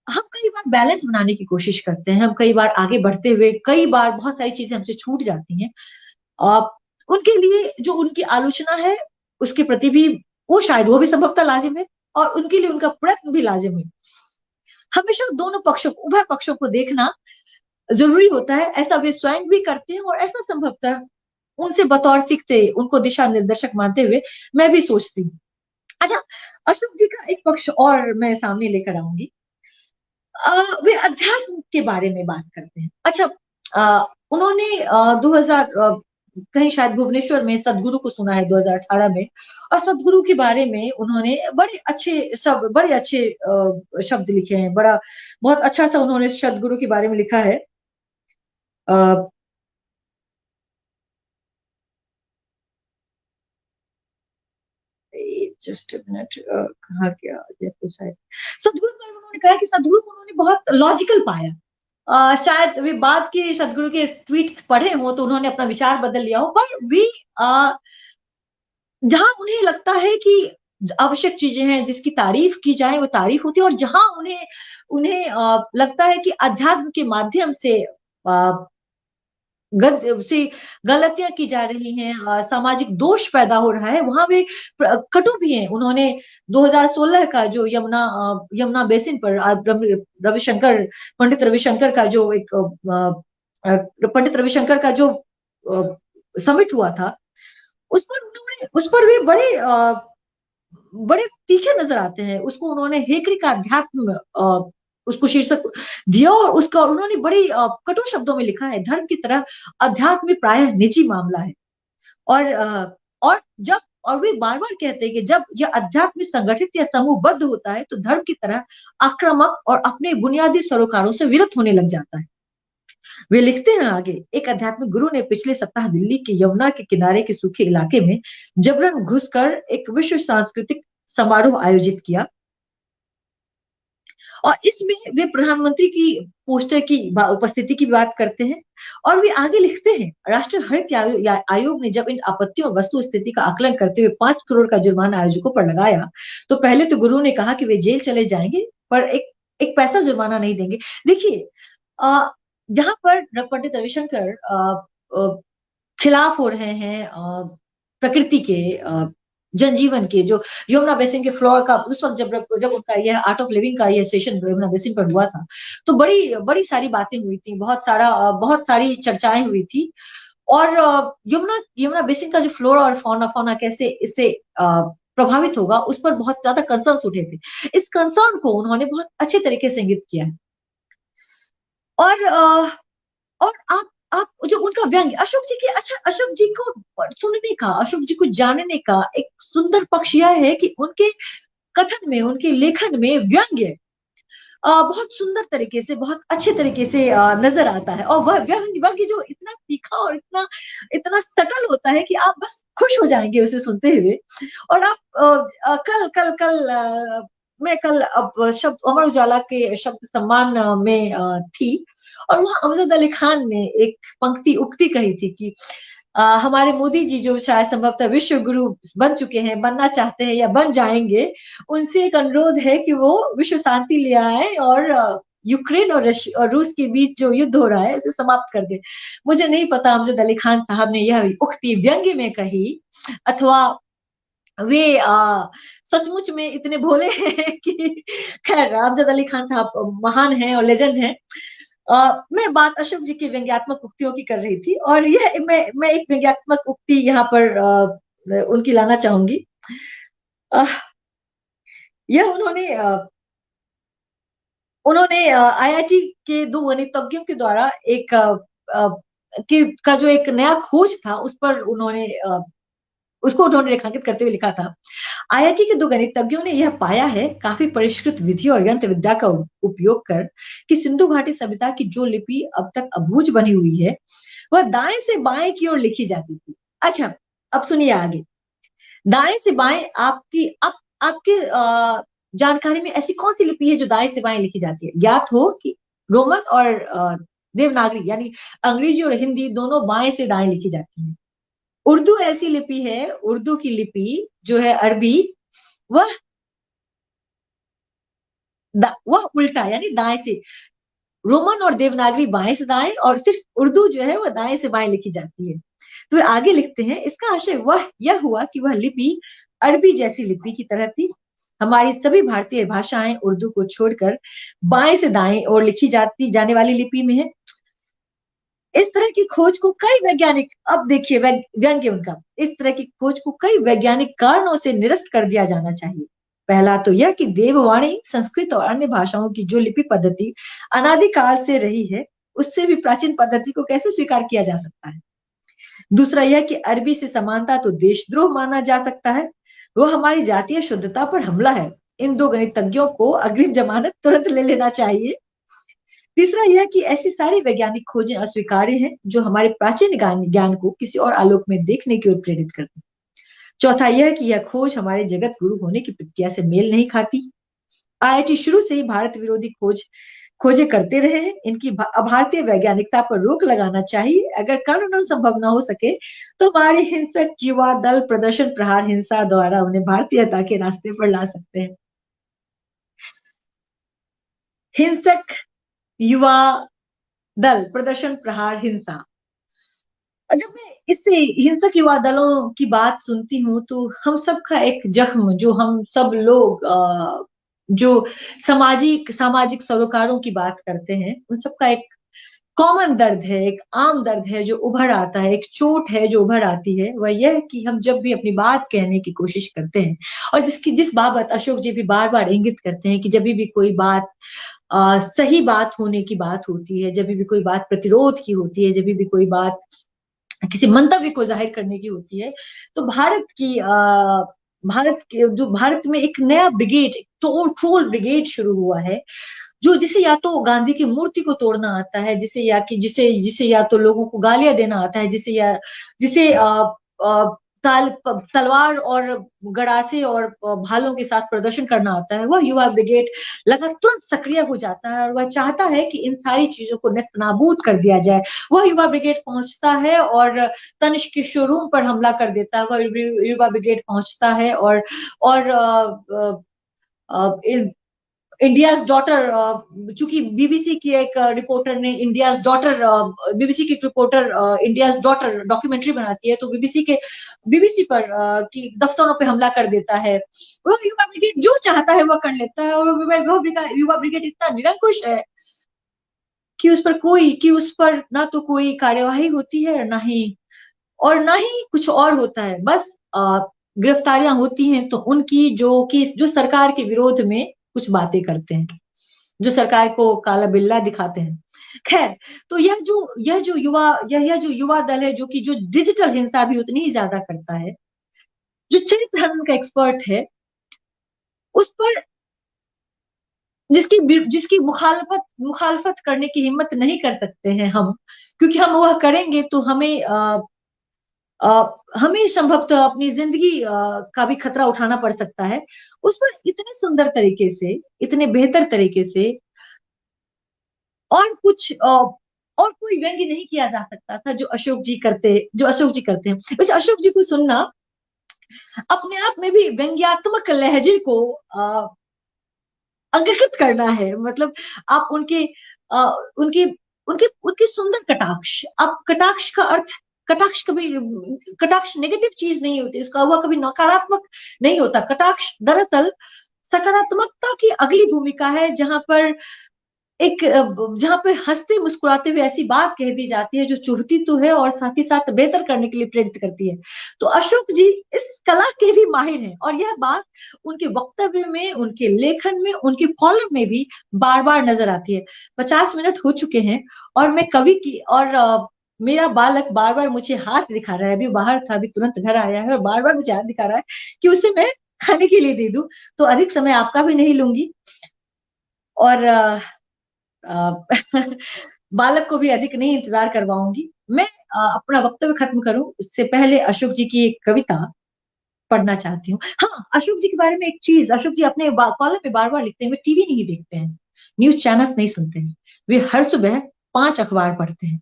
हम कई बार बैलेंस बनाने की कोशिश करते हैं, हम कई बार आगे बढ़ते हुए कई बार बहुत सारी चीजें हमसे छूट जाती हैं। उनके लिए जो उनकी आलोचना है उसके प्रति भी वो शायद वो भी संभवतः लाजिम है, और उनके लिए उनका प्रयत्न भी लाजिम है। हमेशा दोनों पक्षों को, उभय पक्षों को देखना जरूरी होता है। ऐसा वे स्वयं भी करते हैं और ऐसा संभवतः उनसे बतौर सीखते, उनको दिशा निर्देशक मानते हुए मैं भी सोचती हूँ। अच्छा, अशोक जी का एक पक्ष और मैं सामने लेकर आऊंगी। वे अध्यात्म के बारे में बात करते हैं। अच्छा, उन्होंने 2000 कहीं शायद भुवनेश्वर में सदगुरु को सुना है 2018 में, और सदगुरु के बारे में उन्होंने बड़े अच्छे शब्द लिखे हैं। बहुत अच्छा सा उन्होंने सदगुरु के बारे में लिखा है। जस्ट मिनट, कहा गया जयपुर शायद। सदगुरु के बारे में उन्होंने कहा कि सदगुरु को उन्होंने बहुत लॉजिकल पाया। शायद वे बाद के सदगुरु के ट्वीट्स पढ़े हो तो उन्होंने अपना विचार बदल लिया हो, पर वे जहां उन्हें लगता है कि आवश्यक चीजें हैं जिसकी तारीफ की जाए वो तारीफ होती है, और जहां उन्हें उन्हें लगता है कि अध्यात्म के माध्यम से गलतियां की जा रही हैं, सामाजिक दोष पैदा हो रहा है, वहां वे कटु भी हैं। उन्होंने 2016 का जो यमुना बेसिन पर रविशंकर, पंडित रविशंकर का जो एक पंडित रविशंकर का जो समिट हुआ था, उस पर वे बड़े तीखे नजर आते हैं। उसको उन्होंने हेकड़ी का अध्यात्म उसको शीर्षक दिया, और उसका उन्होंने बड़ी कटु शब्दों में लिखा है, धर्म की तरह अध्यात्म में प्रायः निजी मामला है। और जब और वे बार बार कहते हैं कि जब यह अध्यात्म संगठित या समूहबद्ध होता है तो धर्म की तरह आक्रामक और अपने बुनियादी सरोकारों से विरत होने लग जाता है। वे लिखते हैं आगे, एक आध्यात्मिक गुरु ने पिछले सप्ताह दिल्ली के यमुना के किनारे के सूखे इलाके में जबरन घुसकर एक विश्व सांस्कृतिक समारोह आयोजित किया, और इसमें वे प्रधानमंत्री की पोस्टर की उपस्थिति की बात करते हैं। और वे आगे लिखते हैं, राष्ट्रीय हरित आयोग ने जब इन आपत्तियों और वस्तु स्थिति का आकलन करते हुए 5 करोड़ का जुर्माना आयोजकों पर लगाया तो पहले तो गुरु ने कहा कि वे जेल चले जाएंगे, पर एक पैसा जुर्माना नहीं देंगे। देखिए, जहां पर पंडित रविशंकर खिलाफ हो रहे हैं प्रकृति के, जनजीवन के, जो यमुना बेसिन के फ्लोर का उस वक्त जब उनका यह आर्ट ऑफ लिविंग का यह सेशन यमुना बेसिन पर हुआ था तो बड़ी बड़ी सारी बातें हुई थी, बहुत सारी चर्चाएं हुई थी। और यमुना बेसिन का जो फ्लोरा और फौना कैसे इससे प्रभावित होगा उस पर बहुत ज्यादा कंसर्न्स उठे थे। इस कंसर्न को उन्होंने बहुत अच्छे तरीके से इंगित किया है। और आप जो उनका व्यंग्य अशोक जी के, अच्छा, अशोक जी को सुनने का, अशोक जी को जानने का एक सुंदर पक्ष यह है कि उनके कथन में, उनके लेखन में व्यंग्य बहुत सुंदर तरीके से, बहुत अच्छे तरीके से नजर आता है। और वह व्यंग्य जो इतना तीखा और इतना इतना सटल होता है कि आप बस खुश हो जाएंगे उसे सुनते हुए। और आप मैं कल अब शब्द अमर उजाला के शब्द सम्मान में थी, और वहां अमजद अली खान ने एक उक्ति कही थी कि हमारे मोदी जी जो शायद संभवतः विश्व गुरु बन चुके हैं, बनना चाहते हैं या बन जाएंगे, उनसे एक अनुरोध है कि वो विश्व शांति ले आए और यूक्रेन और रूस के बीच जो युद्ध हो रहा है इसे समाप्त कर दे। मुझे नहीं पता अमजद अली खान साहब ने यह उक्ति व्यंग्य में कही अथवा वे सचमुच में इतने भोले हैं कि, खैर, अमजद अली खान साहब महान हैं और लेजेंड हैं। मैं बात अशोक जी की व्यंग्यात्मक उक्तियों की कर रही थी, और यह मैं एक व्यंग्यात्मक उक्ति यहाँ पर उनकी लाना चाहूंगी। यह उन्होंने उन्होंने IIT के 2 गणितज्ञों के द्वारा एक का जो एक नया खोज था उस पर उसको उन्होंने रेखांकित करते हुए लिखा था। IIT के 2 गणितज्ञों ने यह पाया है काफी परिष्कृत विधि और यंत्र विद्या का उपयोग कर कि सिंधु घाटी सभ्यता की जो लिपि अब तक अबूझ बनी हुई है वह दाएं से बाएं की ओर लिखी जाती थी। अच्छा, अब सुनिए आगे। दाएं से बाएं आपके जानकारी में ऐसी कौन सी लिपि है जो दाएं से बाएं लिखी जाती है? ज्ञात हो कि रोमन और देवनागरी यानी अंग्रेजी और हिंदी दोनों बाएं से दाएं लिखी जाती है। उर्दू ऐसी लिपि है, उर्दू की लिपि जो है अरबी, वह वह उल्टा यानी दाएं से, रोमन और देवनागरी बाएं से दाएं और सिर्फ उर्दू जो है वह दाएं से बाएं लिखी जाती है। तो वे आगे लिखते हैं, इसका आशय वह यह हुआ कि वह लिपि अरबी जैसी लिपि की तरह थी। हमारी सभी भारतीय भाषाएं उर्दू को छोड़कर बाएं से दाएं और लिखी जाती जाने वाली लिपि में है। इस तरह की खोज को कई वैज्ञानिक, अब देखिए व्यंग्य उनका, इस तरह की खोज को कई वैज्ञानिक कारणों से निरस्त कर दिया जाना चाहिए। पहला तो यह कि देववाणी संस्कृत और अन्य भाषाओं की जो लिपि पद्धति अनादिकाल से रही है उससे भी प्राचीन पद्धति को कैसे स्वीकार किया जा सकता है। दूसरा यह कि अरबी से समानता तो देशद्रोह माना जा सकता है, वो हमारी जातीय शुद्धता पर हमला है। इन 2 गणितज्ञों को अग्रिम जमानत तुरंत ले लेना चाहिए। तीसरा यह कि ऐसी सारी वैज्ञानिक खोजें अस्वीकार्य हैं जो हमारे प्राचीन ज्ञान को किसी और आलोक में देखने की ओर प्रेरित करती हैं। चौथा यह कि यह खोज हमारे जगत गुरु होने की प्रतिज्ञा से मेल नहीं खाती। IIT शुरू से ही भारत विरोधी खोजें करते रहे हैं। इनकी भारतीय वैज्ञानिकता पर रोक लगाना चाहिए। अगर कानूनन संभव न हो सके तो हमारे हिंसक युवा दल प्रदर्शन प्रहार हिंसा द्वारा उन्हें भारतीयता के रास्ते पर ला सकते हैं। हिंसक युवा दल प्रदर्शन प्रहार हिंसा, जब मैं इससे हिंसक युवा दलों की बात सुनती हूँ तो हम सबका एक जख्म, जो हम सब लोग जो सामाजिक सरोकारों की बात करते हैं, उन सबका एक कॉमन दर्द है, एक आम दर्द है जो उभर आता है, एक चोट है जो उभर आती है। वह यह है कि हम जब भी अपनी बात कहने की कोशिश करते हैं और जिस बाबत अशोक जी भी बार बार इंगित करते हैं कि जब भी कोई बात सही बात होने की बात होती है, जब भी कोई बात प्रतिरोध की होती है, जब भी कोई बात किसी मंतव्य को जाहिर करने की होती है, तो भारत में एक नया ब्रिगेड, ट्रोल ब्रिगेड शुरू हुआ है, जो जिसे या तो गांधी की मूर्ति को तोड़ना आता है, जिसे या तो लोगों को गालियां देना आता है, जिसे तलवार और गड़ासे और भालों के साथ प्रदर्शन करना आता है। वह युवा ब्रिगेड लगातार तुरंत सक्रिय हो जाता है और वह चाहता है कि इन सारी चीजों को नेस्तनाबूद कर दिया जाए। वह युवा ब्रिगेड पहुंचता है और तनिष्क के शोरूम पर हमला कर देता है। वह युवा ब्रिगेड पहुंचता है और इंडियाज डॉटर, चूंकि बीबीसी की एक रिपोर्टर ने बीबीसी की रिपोर्टर इंडियाज डॉटर डॉक्यूमेंट्री बनाती है, तो बीबीसी पर की दफ्तरों पे हमला कर देता है। वो युवा ब्रिगेड जो चाहता है वह कर लेता है, और युवा ब्रिगेड इतना निरंकुश है कि उस पर ना तो कोई कार्यवाही होती है और ना ही कुछ और होता है। बस गिरफ्तारियां होती हैं तो उनकी जो सरकार के विरोध में कुछ बातें करते हैं, जो सरकार को काला बिल्ला दिखाते हैं। खैर, तो यह जो युवा दल है, जो डिजिटल हिंसा भी उतनी ही ज्यादा करता है, जो चरित्र हनन का एक्सपर्ट है, उस पर जिसकी मुखालफत करने की हिम्मत नहीं कर सकते हैं हम, क्योंकि हम वह करेंगे तो हमें संभवतः अपनी जिंदगी का भी खतरा उठाना पड़ सकता है। उस पर इतने सुंदर तरीके से, इतने बेहतर तरीके से और कोई व्यंग्य नहीं किया जा सकता था जो अशोक जी करते हैं। वैसे अशोक जी को सुनना अपने आप में भी व्यंग्यात्मक लहजे को अंगीकृत करना है। मतलब आप उनके सुंदर कटाक्ष, आप कटाक्ष का अर्थ, कटाक्ष नेगेटिव चीज नहीं होती, इसका वह कभी नकारात्मक नहीं होता। कटाक्ष दरअसल सकारात्मकता की अगली भूमिका है, जहां पर एक जहां पे हंसते मुस्कुराते हुए ऐसी बात कह दी जाती है जो चुभती तो है और साथ ही साथ बेहतर करने के लिए प्रेरित करती है। तो अशोक जी इस कला के भी माहिर हैं, और यह बात उनके वक्तव्य में, उनके लेखन में, उनके कॉलम में भी बार बार नजर आती है। 50 मिनट हो चुके हैं और मैं कवि की और मेरा बालक बार बार मुझे हाथ दिखा रहा है, अभी बाहर था, अभी तुरंत घर आया है और बार बार मुझे हाथ दिखा रहा है कि उसे मैं खाने के लिए दे दूं। तो अधिक समय आपका भी नहीं लूंगी, और अ, बालक को भी अधिक नहीं इंतजार करवाऊंगी। मैं अपना वक्तव्य खत्म करूं उससे पहले अशोक जी की एक कविता पढ़ना चाहती हूँ। हाँ, अशोक जी के बारे में एक चीज, अशोक जी अपने कॉलम में बार बार लिखते हैं वे टीवी नहीं देखते हैं, न्यूज चैनल्स नहीं सुनते हैं, वे हर सुबह 5 अखबार पढ़ते हैं।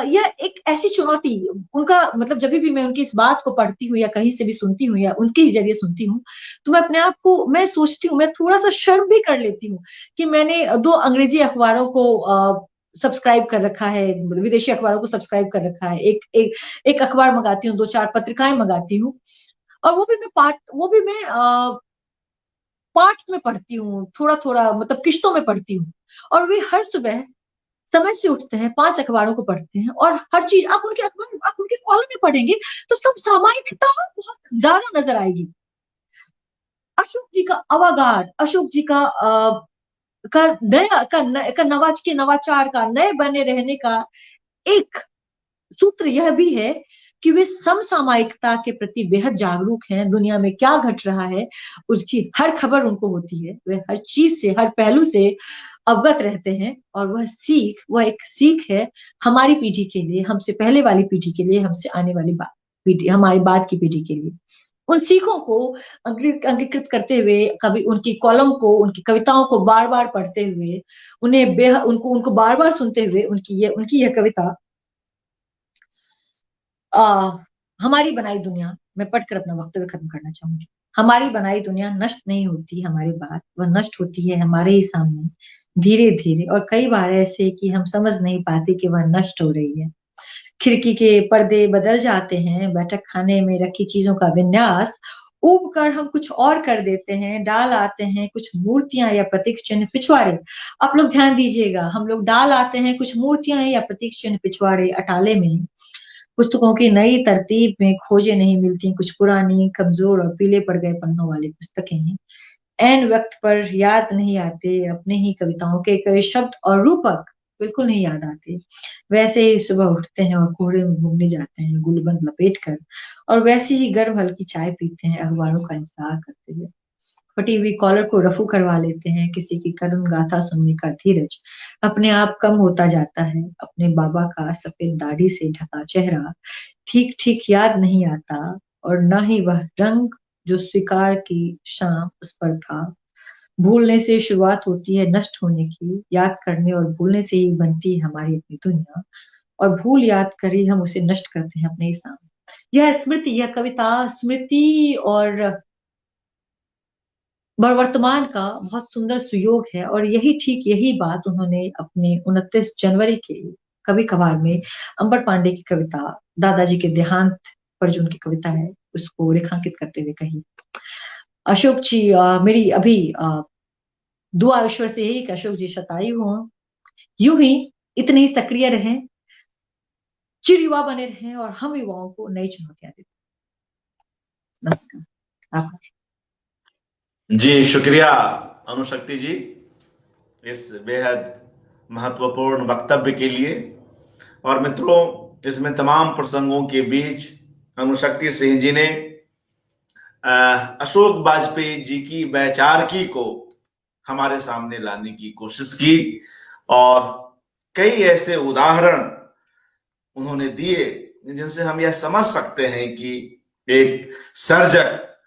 यह एक ऐसी चुनौती उनका, मतलब जब भी मैं उनकी इस बात को पढ़ती हूँ या कहीं से भी सुनती हूँ या उनके ही जरिए सुनती हूँ, तो मैं अपने आप को, मैं सोचती हूँ, मैं थोड़ा सा शर्म भी कर लेती हूँ कि मैंने 2 अंग्रेजी अखबारों को सब्सक्राइब कर रखा है, विदेशी अखबारों को सब्सक्राइब कर रखा है, एक अखबार मंगाती हूँ, 2-4 पत्रिकाएं मंगाती हूँ, और वो भी मैं पार्ट्स में पढ़ती हूँ, थोड़ा थोड़ा, मतलब किश्तों में पढ़ती हूँ। और वे हर सुबह समय से उठते हैं, 5 अखबारों को पढ़ते हैं, और हर चीज आप उनके अखबार, आप उनके कॉलम में पढ़ेंगे तो सब सामायिकता बहुत ज्यादा नजर आएगी। अशोक जी का अवागार, अशोक जी का का नया का नवाचार का, नए बने रहने का एक सूत्र यह भी है कि वे समसामयिकता के प्रति बेहद जागरूक हैं। दुनिया में क्या घट रहा है उसकी हर खबर उनको होती है, वे हर चीज से, हर पहलू से अवगत रहते हैं, और वह एक सीख है हमारी पीढ़ी के लिए, हमसे पहले वाली पीढ़ी के लिए, हमसे आने वाली पीढ़ी, हमारी बाद की पीढ़ी के लिए। उन सीखों को अंगीकृत करते हुए, कभी उनकी कॉलम को, उनकी कविताओं को बार बार पढ़ते हुए, उन्हें बेहद उनको उनको बार बार सुनते हुए, उनकी यह कविता आ, हमारी बनाई दुनिया, मैं पढ़कर अपना वक्तव्य खत्म करना चाहूंगी। हमारी बनाई दुनिया नष्ट नहीं होती हमारे बाद, वह नष्ट होती है हमारे ही सामने, धीरे धीरे, और कई बार ऐसे कि हम समझ नहीं पाते कि वह नष्ट हो रही है। खिड़की के पर्दे बदल जाते हैं, बैठक खाने में रखी चीजों का विन्यास उब कर हम कुछ और कर देते हैं, डाल आते हैं कुछ मूर्तियां या प्रतीक चिन्ह पिछवाड़े। आप लोग ध्यान दीजिएगा, हम लोग डाल आते हैं कुछ मूर्तियां या प्रतीक चिन्ह पिछवाड़े, अटाले में पुस्तकों की नई तरतीब में खोजे नहीं मिलती, कुछ पुरानी, कमजोर और पीले पड़ गए पन्नों वाली पुस्तकें हैं। ऐन वक्त पर याद नहीं आते अपने ही कविताओं के कई शब्द और रूपक, बिल्कुल नहीं याद आते। वैसे ही सुबह उठते हैं और कोहरे में घूमने जाते हैं गुलबंद लपेट कर, और वैसे ही गर्म हल्की चाय पीते हैं अखबारों का इंतजार करते हुए। फटी हुई कॉलर को रफू करवा लेते हैं, किसी की करुण गाथा सुनने का धीरज अपने आप कम होता जाता है। अपने बाबा का सफेद दाढ़ी से ढका चेहरा ठीक ठीक याद नहीं आता, और न ही वह रंग जो स्वीकार की शाम उस पर था। भूलने से शुरुआत होती है नष्ट होने की, याद करने और भूलने से ही बनती है हमारी अपनी दुनिया, और भूल याद कर ही हम उसे नष्ट करते हैं अपने ही सामने। यह स्मृति, यह कविता स्मृति और वर्तमान का बहुत सुंदर सुयोग है, और ठीक यही बात उन्होंने अपने 29 जनवरी के कवि कभार में अंबर पांडे की कविता दादाजी के देहांत पर जो उनकी कविता है उसको रेखांकित करते हुए कही। अशोक जी, मेरी अभी दुआ ईश्वर से यही कि अशोक जी शतायु हों, यूं ही इतने ही सक्रिय रहें, चिर युवा बने रहें, और हम युवाओं को नई चुनौतियां दें। नमस्कार, आभार। जी शुक्रिया अनुशक्ति जी, इस बेहद महत्वपूर्ण वक्तव्य के लिए। और मित्रों, इसमें तमाम प्रसंगों के बीच अनुशक्ति सिंह जी ने अशोक वाजपेयी जी की वैचारिकी को हमारे सामने लाने की कोशिश की, और कई ऐसे उदाहरण उन्होंने दिए जिनसे हम यह समझ सकते हैं कि एक सर्जक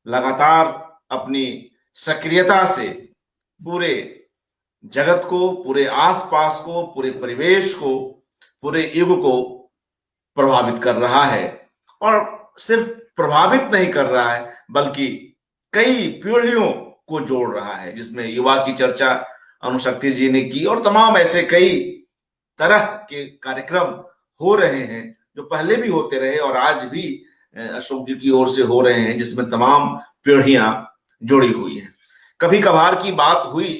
लगातार अपनी सक्रियता से पूरे जगत को, पूरे आसपास को, पूरे परिवेश को, पूरे युग को प्रभावित कर रहा है। और सिर्फ प्रभावित नहीं कर रहा है बल्कि कई पीढ़ियों को जोड़ रहा है, जिसमें युवा की चर्चा अनुशक्ति जी ने की, और तमाम ऐसे कई तरह के कार्यक्रम हो रहे हैं जो पहले भी होते रहे और आज भी अशोक जी की ओर से हो रहे हैं, जिसमें तमाम पीढ़ियां जुड़ी हुई हैं। कभी कभार की बात हुई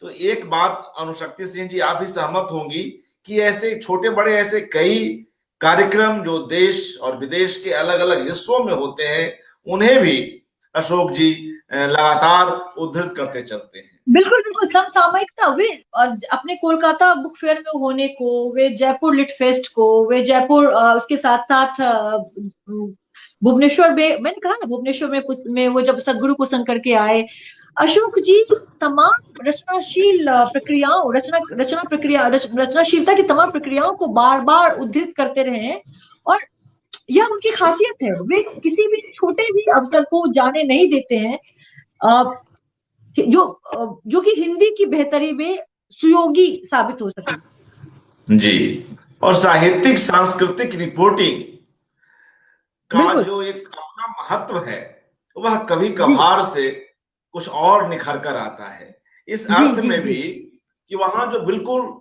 तो एक बात अनुशक्ति सिंह जी, आप भी सहमत होंगी कि ऐसे छोटे बड़े ऐसे कई कार्यक्रम जो देश और विदेश के अलग अलग हिस्सों में होते हैं, उन्हें भी अशोक जी लगातार उद्धृत करते चलते हैं। बिल्कुल बिल्कुल, समसामयिकता वे, और अपने कोलकाता बुक फेयर में होने को, वे जयपुर लिट फेस्ट को, वे जयपुर उसके साथ साथ भुवनेश्वर में, मैंने कहा ना भुवनेश्वर में वो जब सदगुरु को संग करके आए, अशोक जी तमाम रचनाशील प्रक्रियाओं, रचनाशीलता की तमाम प्रक्रियाओं को बार बार उद्धृत करते रहे हैं। और यह उनकी खासियत है, वे किसी भी छोटे भी अवसर को जाने नहीं देते हैं, जो कि हिंदी की बेहतरी में सुयोगी साबित हो सके। जी, और साहित्यिक सांस्कृतिक रिपोर्टिंग का बिल्कुल जो एक अपना महत्व है, वह कभी जी कभार से कुछ और निखर कर आता है, इस जी अर्थ जी में जी भी कि वहां जो बिल्कुल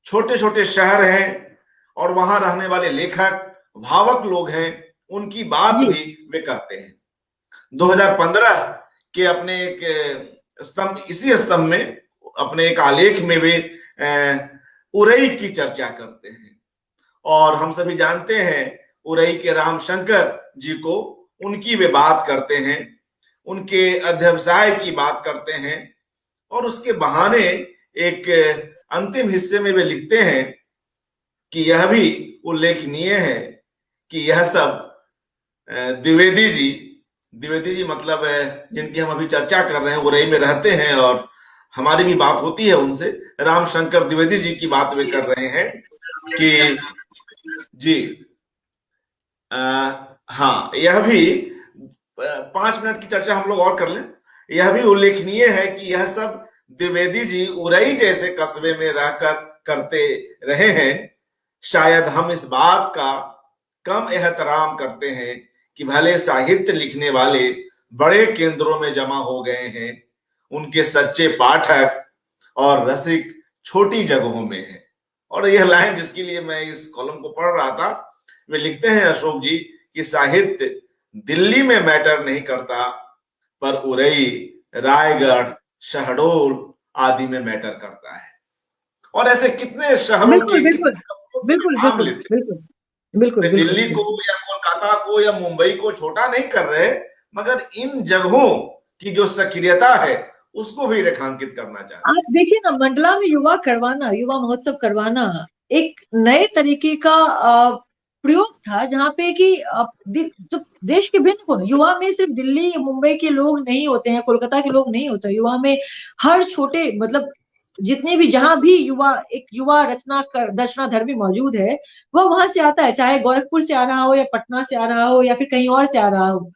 छोटे छोटे शहर हैं और वहां रहने वाले लेखक भावक लोग हैं, उनकी बात जी भी वे करते हैं। 2015 के अपने एक स्तंभ, इसी स्तंभ में अपने एक आलेख में वे उरई की चर्चा करते हैं। और हम सभी जानते हैं उरई के रामशंकर जी को, उनकी वे बात करते हैं, उनके अध्यवसाय की बात करते हैं। और उसके बहाने एक अंतिम हिस्से में वे लिखते हैं कि यह भी उल्लेखनीय है कि यह सब द्विवेदी जी मतलब जिनकी हम अभी चर्चा कर रहे हैं, उरई में रहते हैं और हमारी भी बात होती है उनसे, रामशंकर द्विवेदी जी की बात वे कर रहे हैं कि जी हाँ, यह भी 5 मिनट की चर्चा हम लोग और कर लें। यह भी उल्लेखनीय है कि यह सब द्विवेदी जी उरई जैसे कस्बे में रहकर करते रहे हैं। शायद हम इस बात का कम एहतराम करते हैं कि भले साहित्य लिखने वाले बड़े केंद्रों में जमा हो गए हैं, उनके सच्चे पाठक और रसिक छोटी जगहों में हैं। और यह लाइन जिसके लिए मैं इस कॉलम को पढ़ रहा था, वे लिखते हैं अशोक जी कि साहित्य दिल्ली में मैटर नहीं करता, पर उरई, रायगढ़, शहडोल आदि में मैटर करता है। और ऐसे कितने शहरों के, बिल्कुल बिल्कुल कितने कस्बों के बिल्कुल नाम बिल्कुल लेते बिल्कुल बिल्कुल हैं। बिल्कुल दिल्ली को बिल्कुल। या कोलकाता को या मुंबई को छोटा नहीं कर रहे, मगर इन जगहों की जो सक्रियता है उसको भी रेखांकित करना चाहते हैं। आप देखिए ना, मंडला में युवा महोत्सव करवाना एक नए तरीके का प्रयोग था, जहाँ पे कि जो देश के भिन्न कोने, युवा में सिर्फ दिल्ली मुंबई के लोग नहीं होते हैं, कोलकाता के लोग नहीं होते, युवा में हर छोटे मतलब जितने भी, जहां भी एक युवा रचनाधर्मी मौजूद है, वह वहां से आता है, चाहे गोरखपुर से आ रहा हो या पटना से आ रहा हो या फिर कहीं और से आ रहा हो।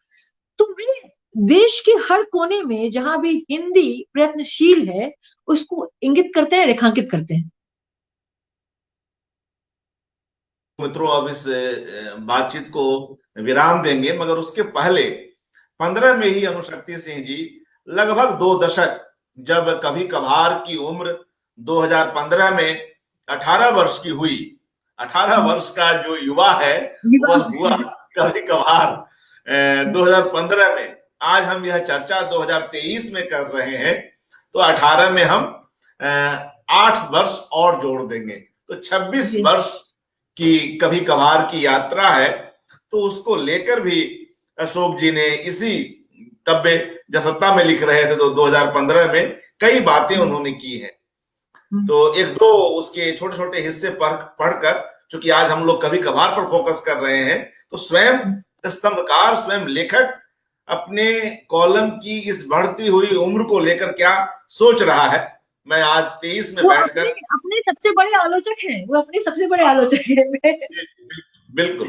तो वे देश के हर कोने में जहां भी हिंदी प्रयत्नशील है, उसको इंगित करते हैं, रेखांकित करते हैं। मित्रों, अब इस बातचीत को विराम देंगे, मगर उसके पहले 15 में ही अनुशक्ति सिंह जी लगभग 2 दशक, जब कभी कभार की उम्र 2015 में 18 वर्ष की हुई, 18 वर्ष का जो युवा है वह हुआ कभी कभार 2015 में। आज हम यह चर्चा 2023 में कर रहे हैं, तो 18 में हम 8 वर्ष और जोड़ देंगे, तो 26 वर्ष की कभी कभार की यात्रा है। तो उसको लेकर भी अशोक जी ने इसी तब्बे, जब सत्ता में लिख रहे थे तो 2015 में कई बातें उन्होंने की हैं। तो एक दो उसके छोटे छोटे हिस्से पढ़कर, चूंकि आज हम लोग कभी कभार पर फोकस कर रहे हैं, तो स्वयं स्तंभकार, स्वयं लेखक अपने कॉलम की इस बढ़ती हुई उम्र को लेकर क्या सोच रहा है, मैं आज 23 में बैठकर, अपने सबसे बड़े आलोचक हैं, वो अपने सबसे बड़े आलोचक हैं। बिल्कुल।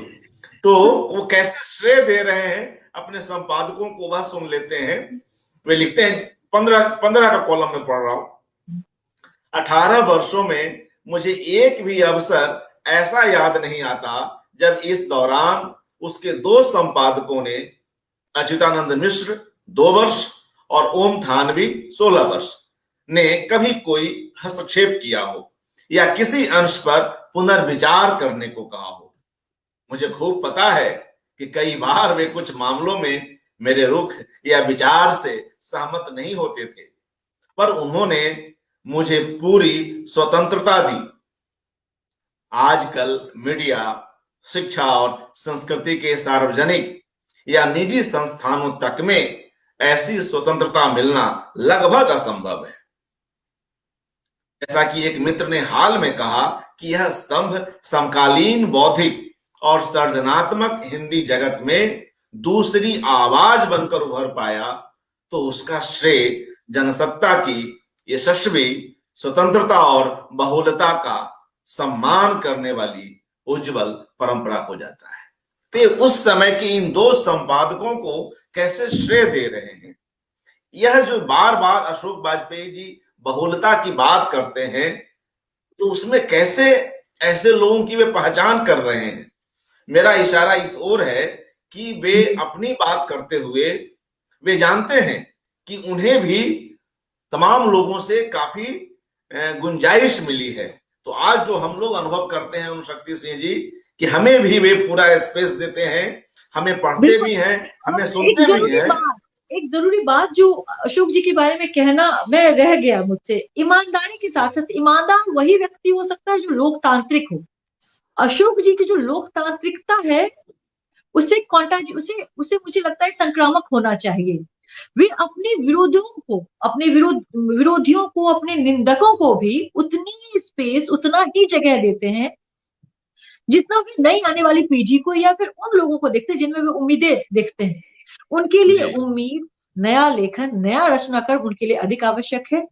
तो वो कैसे श्रेय दे रहे हैं अपने संपादकों को, वह सुन लेते हैं। वे लिखते हैं, 15 का कॉलम में पढ़ रहा हूं। 18 वर्षों में मुझे एक भी अवसर ऐसा याद नहीं आता जब इस दौरान उसके 2 संपादकों ने, अच्युतानंद मिश्र 2 वर्ष और ओम थानवी 16 वर्ष, ने कभी कोई हस्तक्षेप किया हो या किसी अंश पर पुनर्विचार करने को कहा हो। मुझे खूब पता है कि कई बार वे कुछ मामलों में मेरे रुख या विचार से सहमत नहीं होते थे, पर उन्होंने मुझे पूरी स्वतंत्रता दी। आजकल मीडिया, शिक्षा और संस्कृति के सार्वजनिक या निजी संस्थानों तक में ऐसी स्वतंत्रता मिलना लगभग असंभव है। जैसा कि एक मित्र ने हाल में कहा कि यह स्तंभ समकालीन बौद्धिक और सृजनात्मक हिंदी जगत में दूसरी आवाज बनकर उभर पाया, तो उसका श्रेय जनसत्ता की यशस्वी स्वतंत्रता और बहुलता का सम्मान करने वाली उज्जवल परंपरा को जाता है। तो उस समय के इन दो संपादकों को कैसे श्रेय दे रहे हैं। यह जो बार बार अशोक वाजपेयी जी बहुलता की बात करते हैं, तो उसमें कैसे ऐसे लोगों की वे पहचान कर रहे हैं। मेरा इशारा इस ओर है कि वे अपनी बात करते हुए वे जानते हैं कि उन्हें भी तमाम लोगों से काफी गुंजाइश मिली है। तो आज जो हम लोग अनुभव करते हैं अनुशक्ति सिंह जी, कि हमें भी वे पूरा स्पेस देते हैं, हमें पढ़ते भी हैं, हमें सुनते भी हैं। एक जरूरी बात जो अशोक जी के बारे में कहना मैं रह गया मुझसे, ईमानदारी के साथ साथ ईमानदार वही व्यक्ति हो सकता है जो लोकतांत्रिक हो। अशोक जी की जो लोकतांत्रिकता है उसे उसे मुझे लगता है संक्रामक होना चाहिए। वे अपने विरोधियों को, विरोधियों को, अपने निंदकों को भी उतनी स्पेस, उतना ही जगह देते हैं जितना वे नई आने वाली पीढ़ी को या फिर उन लोगों को देखते हैं जिनमें वे उम्मीदें देखते हैं। उनके लिए उम्मीद, नया लेखन, नया रचनाक्रम उनके लिए अधिक आवश्यक है।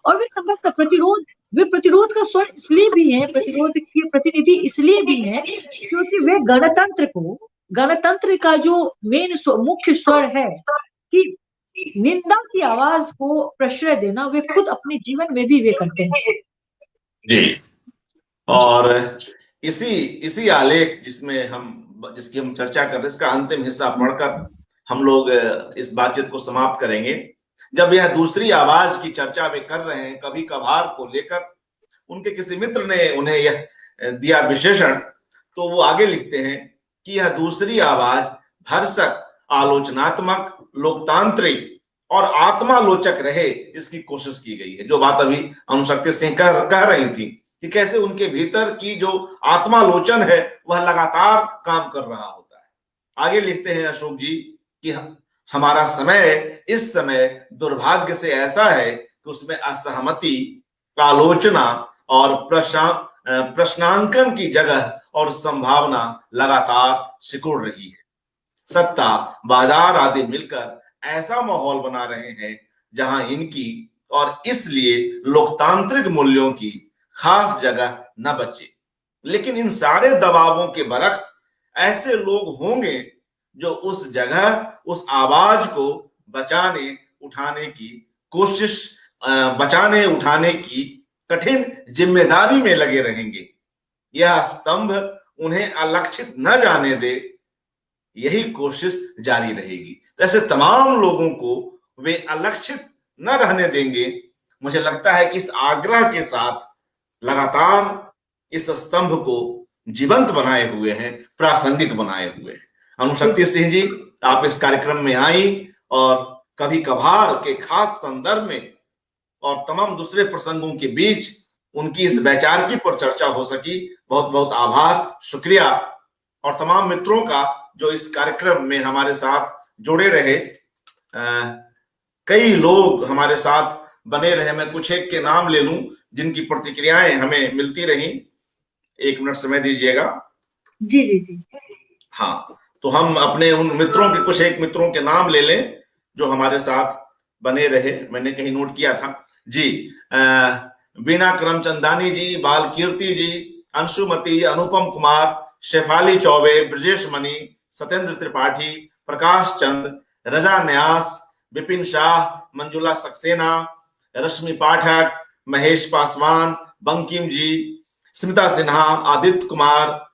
और वे संभवतः प्रतिरोध का स्वर इसलिए भी है, प्रतिरोध के प्रतिनिधि इसलिए भी है क्योंकि वे गणतंत्र का जो मुख्य स्वर है कि निंदा की आवाज को प्रश्रय देना, वे खुद अपने जीवन में भी वे करते हैं। जी। और इसी आलेख जिसकी हम चर्चा कर रहे हैं, इसका अंतिम हिस्सा पढ़कर हम लोग इस बातचीत को समाप्त करेंगे। जब यह दूसरी आवाज की चर्चा वे कर रहे हैं, कभी कभार को लेकर उनके किसी मित्र ने उन्हें यह दिया विशेषण, तो वो आगे लिखते हैं कि यह दूसरी आवाज भरसक, आलोचनात्मक, लोकतांत्रिक और आत्मालोचक रहे, इसकी कोशिश की गई है। जो बात अभी अनुशक्ति सिंह कह रही थी कि कैसे उनके भीतर की जो आत्मालोचन है वह लगातार काम कर रहा होता है। आगे लिखते हैं अशोक जी कि हमारा समय इस समय दुर्भाग्य से ऐसा है कि उसमें असहमति, आलोचना और प्रश्नांकन की जगह और संभावना लगातार सिकुड़ रही है। सत्ता, बाजार आदि मिलकर ऐसा माहौल बना रहे हैं जहां इनकी और इसलिए लोकतांत्रिक मूल्यों की खास जगह न बचे। लेकिन इन सारे दबावों के बरक्स ऐसे लोग होंगे जो उस जगह, उस आवाज को बचाने उठाने की कठिन जिम्मेदारी में लगे रहेंगे। यह स्तंभ उन्हें अलक्षित न जाने दे, यही कोशिश जारी रहेगी। तो ऐसे तमाम लोगों को वे अलक्षित न रहने देंगे। मुझे लगता है कि इस आग्रह के साथ लगातार इस स्तंभ को जीवंत बनाए हुए हैं, प्रासंगिक बनाए हुए हैं। अनुशक्ति सिंह जी, आप इस कार्यक्रम में आई और कभी कभार के खास संदर्भ में और तमाम दूसरे प्रसंगों के बीच उनकी इस वैचारिकी पर चर्चा हो सकी। बहुत बहुत आभार, शुक्रिया। और तमाम मित्रों का जो इस कार्यक्रम में हमारे साथ जुड़े रहे, कई लोग हमारे साथ बने रहे। मैं कुछ एक के नाम ले लूं जिनकी प्रतिक्रियाएं हमें मिलती रही। 1 मिनट समय दीजिएगा। जी जी जी। हाँ, तो हम अपने उन मित्रों के, कुछ एक मित्रों के नाम ले लें जो हमारे साथ बने रहे। मैंने कहीं नोट किया था जी। बीना करमचंदानी जी, बाल कीर्ति जी, अंशुमती, अनुपम कुमार, शेफाली चौबे, ब्रजेश मणि, सत्येंद्र त्रिपाठी, प्रकाश चंद, रजा न्यास, विपिन शाह, मंजुला सक्सेना, रश्मि पाठक, महेश पासवान, बंकिम जी, स्मिता सिन्हा, आदित्य कुमार,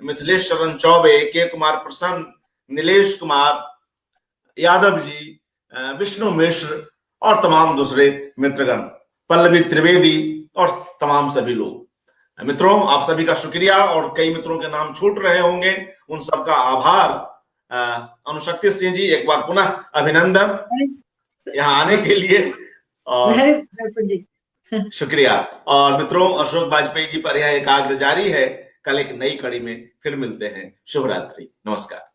मिथिलेश शरण चौबे, के कुमार प्रसन्न, नीलेश कुमार यादव जी, विष्णु मिश्र और तमाम दूसरे मित्रगण, पल्लवी त्रिवेदी और तमाम सभी लोग। मित्रों, आप सभी का शुक्रिया। और कई मित्रों के नाम छूट रहे होंगे, उन सबका आभार। अनुशक्ति सिंह जी, एक बार पुनः अभिनंदन यहाँ आने के लिए। और शुक्रिया। और मित्रों, अशोक वाजपेयी जी पर यह एकाग्र जारी है। कल एक नई कड़ी में फिर मिलते हैं। शुभ रात्रि, नमस्कार।